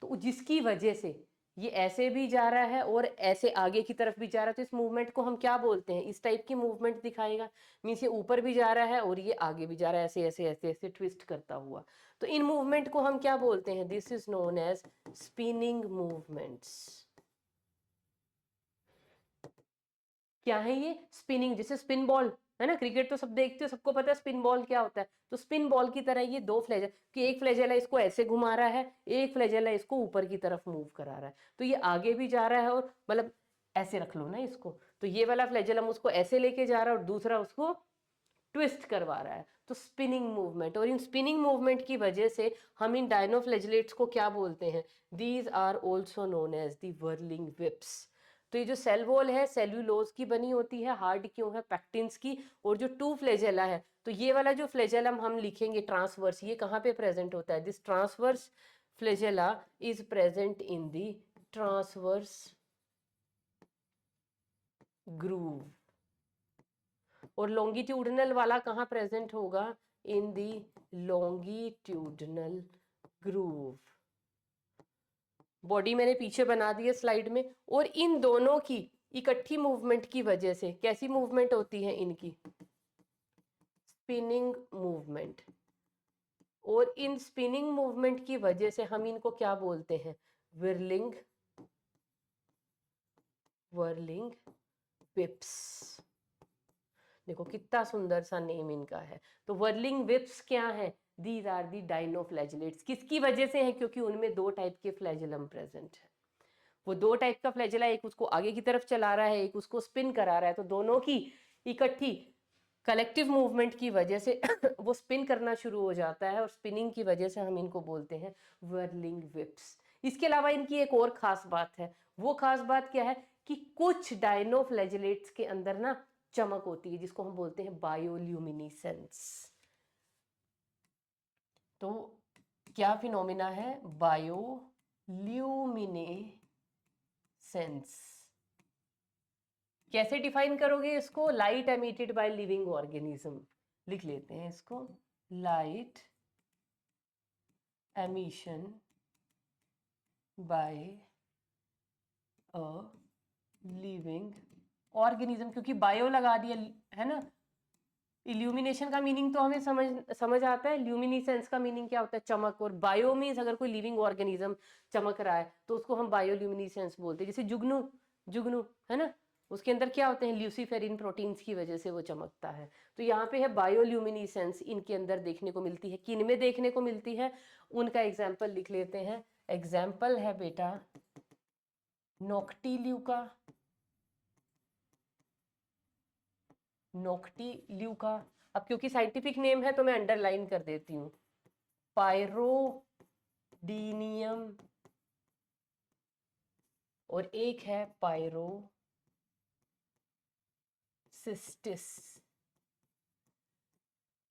तो जिसकी वजह से ये ऐसे भी जा रहा है और ऐसे आगे की तरफ भी जा रहा है, तो इस मूवमेंट को हम क्या बोलते हैं, इस टाइप की मूवमेंट दिखाएगा, मीन्स ये ऊपर भी जा रहा है और ये आगे भी जा रहा है, ऐसे ऐसे ऐसे ऐसे ट्विस्ट करता हुआ, तो इन मूवमेंट को हम क्या बोलते हैं, this is known as spinning movements. क्या है ये, स्पिनिंग, जैसे स्पिन बॉल है ना, क्रिकेट तो सब देखते हो, सबको पता है स्पिन बॉल क्या होता है, तो स्पिन बॉल की तरह ये दो फ्लैजल, कि एक फ्लैजेला इसको ऐसे घुमा रहा है, एक फ्लैजेला इसको ऊपर की तरफ मूव करा रहा है, तो ये आगे भी जा रहा है और मतलब ऐसे रख लो ना इसको, तो ये वाला फ्लैजेलम उसको ऐसे लेके जा रहा है और दूसरा उसको ट्विस्ट करवा रहा है, तो स्पिनिंग मूवमेंट, और इन स्पिनिंग मूवमेंट की वजह से हम इन डायनोफ्लैजिलेट्स को क्या बोलते हैं, these are also known as the whirling whips. तो ये जो सेल वॉल है सेल्यूलोज की बनी होती है, हार्ड क्यों है, पैक्टिन्स की, और जो टू फ्लैजेला है, तो ये वाला जो फ्लैजेलम हम लिखेंगे ट्रांसवर्स, ये कहाँ पे प्रेजेंट होता है, this transverse flagella is present in the transverse groove, और लॉन्गिट्यूडनल वाला कहाँ प्रेजेंट होगा, इन दी लॉन्गिट्यूडनल ग्रूव। बॉडी मैंने पीछे बना दी है स्लाइड में, और इन दोनों की इकट्ठी मूवमेंट की वजह से कैसी मूवमेंट होती है इनकी, स्पिनिंग मूवमेंट, और इन स्पिनिंग मूवमेंट की वजह से हम इनको क्या बोलते हैं, विर्लिंग वर्लिंग विप्स। देखो कितना सुंदर सा नेम इनका है, तो वर्लिंग विप्स क्या है, दीज आर दी डायनोफ्लैजिलेट्स, किसकी वजह से है, क्योंकि उनमें दो टाइप के फ्लैजेलम प्रेजेंट है, वो दो टाइप का फ्लैजेला, एक उसको आगे की तरफ चला रहा है, एक उसको स्पिन करा रहा है, तो दोनों की इकट्ठी कलेक्टिव मूवमेंट की वजह से वो स्पिन करना शुरू हो जाता है, और स्पिनिंग की वजह से हम इनको बोलते हैं वर्लिंग विप्स। इसके अलावा इनकी एक और खास बात है, वो खास बात क्या है कि कुछ डायनोफ्लैजिलेट्स के अंदर ना चमक होती है, जिसको हम बोलते हैं बायोल्यूमिनेसेंस। तो क्या फिनोमिना है, बायोल्यूमिनेसेंस। कैसे डिफाइन करोगे इसको, light emitted by living organism, लिख लेते हैं इसको, light emission by a living organism, क्योंकि बायो लगा दिया है ना, इल्यूमिनेशन का मीनिंग तो हमें समझ आता है, ल्यूमिनेसेंस का मीनिंग क्या होता है, चमक, और बायो मीन्स अगर कोई लिविंग ऑर्गेनिज्म चमक रहा है तो उसको हम बायोल्यूमिनेसेंस बोलते हैं, जैसे जुगनू, जुगनू है ना, उसके अंदर क्या होते हैं, ल्यूसीफेरिन प्रोटीन्स की वजह से वो चमकता है, तो यहाँ पे है बायोल्यूमिनेसेंस इनके अंदर देखने को मिलती है, किन में देखने को मिलती है, उनका एग्जाम्पल लिख लेते हैं, एग्जाम्पल है बेटा नॉक्टिल्यूका, नॉक्टिल्यूका, अब क्योंकि साइंटिफिक नेम है तो मैं अंडरलाइन कर देती हूँ, पायरोडीनियम, और एक है पायरोसिस्टिस।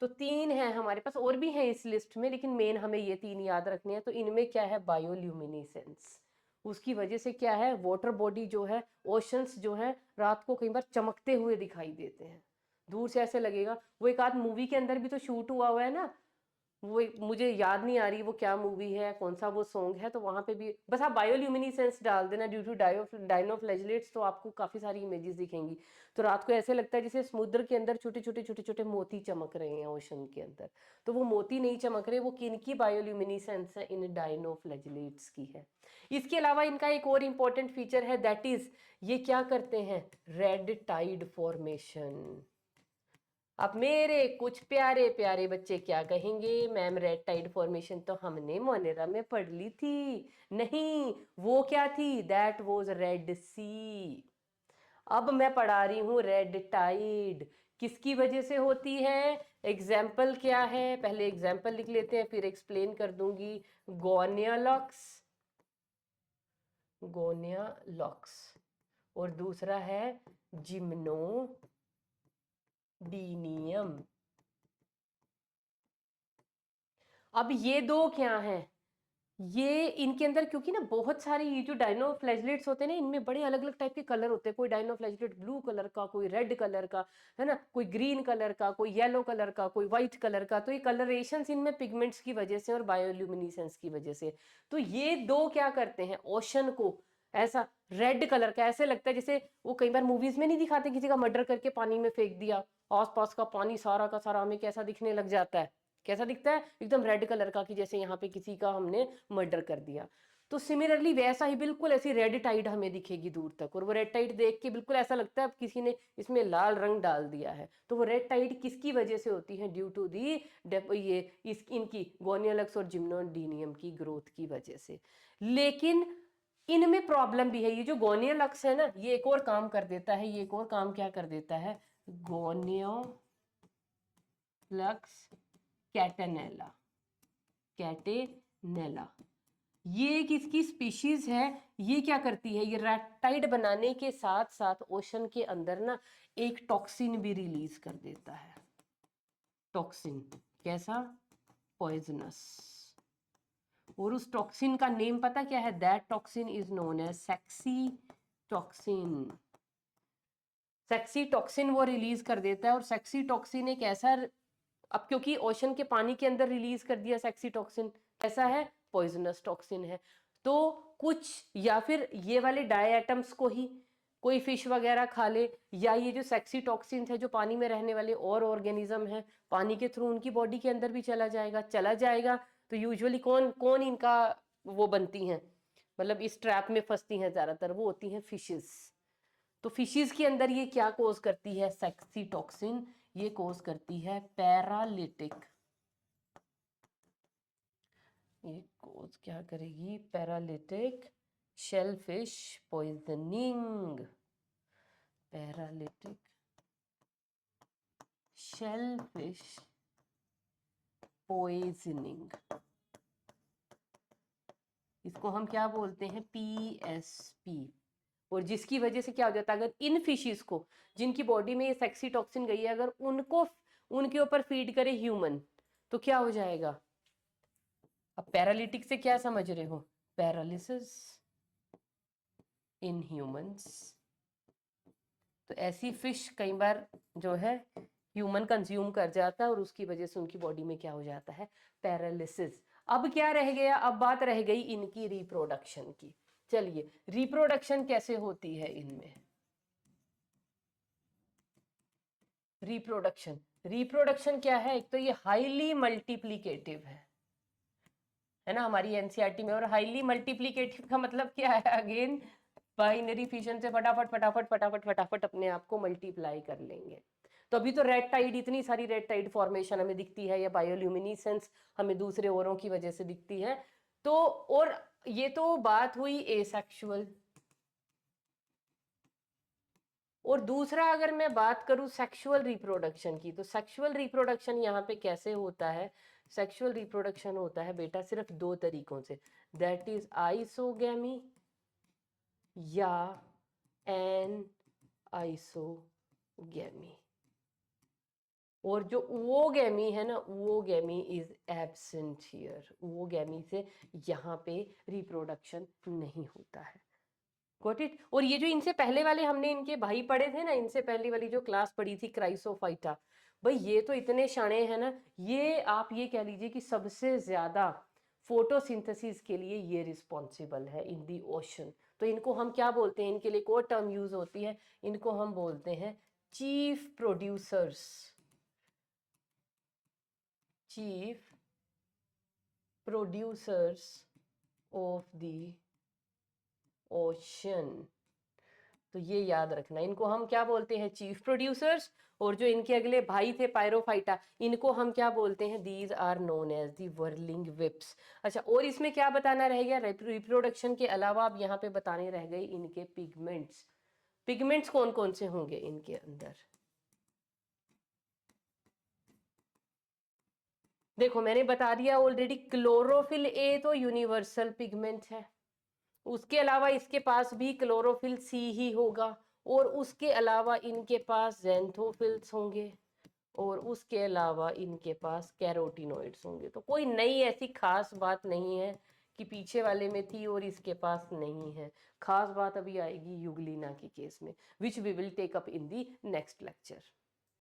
तो तीन है हमारे पास, और भी हैं इस लिस्ट में, लेकिन मेन हमें ये तीन याद रखने हैं। तो इनमें क्या है, बायोल्यूमिनेसेंस, उसकी वजह से क्या है, वाटर बॉडी जो है, ओशंस जो है, रात को कई बार चमकते हुए दिखाई देते हैं, दूर से ऐसे लगेगा, वो एक आध मूवी के अंदर भी तो शूट हुआ है ना, वो मुझे याद नहीं आ रही वो क्या मूवी है, कौन सा वो सॉन्ग है, तो वहां पे भी बस आप बायोल्यूमिनेसेंस डाल देना ड्यू टू डाइनोफ्लैजिलेट्स, तो आपको काफी सारी इमेजेस दिखेंगी। तो रात को ऐसे लगता है जैसे समुद्र के अंदर छोटे छोटे छोटे छोटे मोती चमक रहे हैं ओशन के अंदर। तो वो मोती नहीं चमक रहे, वो किनकी बायोल्यूमिनेसेंस है, इन डाइनोफ्लैजिलेट्स की है। इसके अलावा इनका एक और इम्पॉर्टेंट फीचर है, दैट इज ये क्या करते हैं, रेड टाइड फॉर्मेशन। अब मेरे कुछ प्यारे प्यारे बच्चे क्या कहेंगे, मैम रेड टाइड फॉर्मेशन तो हमने मोनेरा में पढ़ ली थी। नहीं, वो क्या थी, दैट वॉज रेड सी। अब मैं पढ़ा रही हूँ रेड टाइड, किसकी वजह से होती है, एग्जाम्पल क्या है, पहले एग्जाम्पल लिख लेते हैं फिर एक्सप्लेन कर दूंगी। गोनियालॉक्स, गोनियालॉक्स, और दूसरा है जिम्नोडीनियम। अब ये दो क्या हैं, ये इनके अंदर क्योंकि ना बहुत सारी ये जो डायनोफ्लैजिलेट्स होते हैं ना, इनमें बड़े अलग अलग टाइप के कलर होते हैं, कोई डायनोफ्लैजिलेट ब्लू कलर का, कोई रेड कलर का, है ना, कोई ग्रीन कलर का, कोई येलो कलर का, कोई व्हाइट कलर का। तो ये कलरेशंस इनमें पिगमेंट्स की वजह से और बायोल्यूमिनेसेंस की वजह से। तो ये दो क्या करते हैं, ओशन को ऐसा रेड कलर का, ऐसे लगता है जैसे वो कई बार मूवीज में नहीं दिखाते, किसी का मर्डर करके पानी में फेंक दिया, आसपास का पानी सारा का सारा हमें कैसा दिखने लग जाता है, कैसा दिखता है, एकदम रेड कलर का, कि जैसे यहाँ पे किसी का हमने मर्डर कर दिया। तो सिमिलरली वैसा ही बिल्कुल ऐसी रेड टाइड हमें दिखेगी दूर तक, और वो रेड टाइड देख के बिल्कुल ऐसा लगता है अब किसी ने इसमें लाल रंग डाल दिया है। तो वो रेड टाइड किसकी वजह से होती है, ड्यू टू दी ये इनकी गोनियोलक्स और जिम्नोडीनियम की ग्रोथ की वजह से। लेकिन इनमें प्रॉब्लम भी है, ये जो गोनियोलक्स है ना, ये एक और काम कर देता है, ये एक और काम क्या कर देता है, गोनियोलक्स कैटेनेला, कैटेनेला, ये किसकी स्पीशीज है, ये क्या करती है, ये रेप्टाइड बनाने के साथ साथ ओशन के अंदर ना एक टॉक्सिन भी रिलीज कर देता है। टॉक्सिन कैसा, पॉइजनस। और उस टॉक्सिन का नेम पता क्या है, that toxin is known as saxitoxin. Saxitoxin वो रिलीज कर देता है, और सेक्सी टॉक्सिन एक ऐसा, अब क्योंकि ओशन के पानी के अंदर रिलीज कर दिया सेक्सी टॉक्सिन, कैसा है, पॉइजनस टॉक्सिन है। तो कुछ या फिर ये वाले डाई एटम्स को ही कोई फिश वगैरह खा ले, या ये जो सेक्सी टॉक्सिन है जो पानी में रहने वाले और ऑर्गेनिज्म है, पानी के थ्रू उनकी बॉडी के अंदर भी चला जाएगा। तो यूजुअली कौन कौन इनका वो बनती हैं, मतलब इस ट्रैप में फंसती हैं ज्यादातर, वो होती हैं फिशेस। तो फिशेस के अंदर ये क्या कोज करती है, सेक्सी टॉक्सिन, ये कोज करती है पैरालिटिक, ये कोज क्या करेगी, paralytic shellfish poisoning, paralytic shellfish poisoning, इसको हम क्या बोलते हैं, PSP। और जिसकी वजह से क्या हो जाता है, अगर इन फिशेस को जिनकी बॉडी में ये सेक्सी टॉक्सिन गई है, अगर उनको उनके ऊपर फीड करे ह्यूमन, तो क्या हो जाएगा। अब पैरालिटिक से क्या समझ रहे हो, पैरालिसिस इन ह्यूमंस। तो ऐसी फिश कई बार जो है ह्यूमन कंज्यूम कर जाता है, और उसकी वजह से उनकी बॉडी में क्या हो जाता है, पैरालिसिस। अब क्या रह गया, अब बात रह गई इनकी रिप्रोडक्शन की। चलिए, रिप्रोडक्शन कैसे होती है इनमें, रिप्रोडक्शन, रिप्रोडक्शन क्या है, एक तो ये हाईली मल्टीप्लीकेटिव है ना, हमारी एनसीईआरटी में। और हाईली मल्टीप्लीकेटिव का मतलब क्या है, अगेन बाइनरी फिशन से फटाफट फटाफट फटाफट फटाफट अपने आप को मल्टीप्लाई कर लेंगे। तो अभी तो रेड टाइड, इतनी सारी रेड टाइड फॉर्मेशन हमें दिखती है, या बायोल्यूमिनेसेंस हमें दूसरे औरों की वजह से दिखती है। तो और ये तो बात हुई एसेक्सुअल। और दूसरा अगर मैं बात करूं सेक्सुअल रिप्रोडक्शन की, तो सेक्सुअल रिप्रोडक्शन यहाँ पे कैसे होता है, सेक्सुअल रिप्रोडक्शन होता है बेटा सिर्फ दो तरीकों से, दैट इज आइसोगेमी या एन आइसोगेमी। और जो ओगेमी है ना, oogamy is absent here, oogamy से यहाँ पे रिप्रोडक्शन नहीं होता है। Got it. और ये जो इनसे पहले वाले हमने इनके भाई पढ़े थे ना, इनसे पहली वाली जो क्लास पढ़ी थी क्राइसोफाइटा, भाई ये तो इतने शाणे हैं ना, ये आप ये कह लीजिए कि सबसे ज्यादा फोटोसिंथेसिस के लिए ये रिस्पॉन्सिबल है इन दी ओशन। तो इनको हम क्या बोलते हैं, इनके लिए कोई टर्म यूज होती है, इनको हम बोलते हैं chief producers, chief producers of the ocean. तो ये याद रखना, इनको हम क्या बोलते हैं, चीफ प्रोड्यूसर्स। और जो इनके अगले भाई थे पायरोफाइटा, इनको हम क्या बोलते हैं, these are known as the whirling whips. अच्छा, और इसमें क्या बताना रह गया, रिप्रोडक्शन के अलावा अब यहाँ पे बताने रह गए इनके पिगमेंट्स। पिगमेंट्स कौन कौन से होंगे इनके अंदर, देखो मैंने बता दिया ऑलरेडी, क्लोरोफिल ए तो यूनिवर्सल पिगमेंट है, उसके अलावा इसके पास भी क्लोरोफिल सी ही होगा, और उसके अलावा इनके पास ज़ैंथोफिल्स होंगे, और उसके अलावा इनके पास कैरोटिनॉइड्स होंगे। तो कोई नई ऐसी खास बात नहीं है कि पीछे वाले में थी और इसके पास नहीं है। खास बात अभी आएगी यूग्लिना के केस में, which we will take up in the next lecture.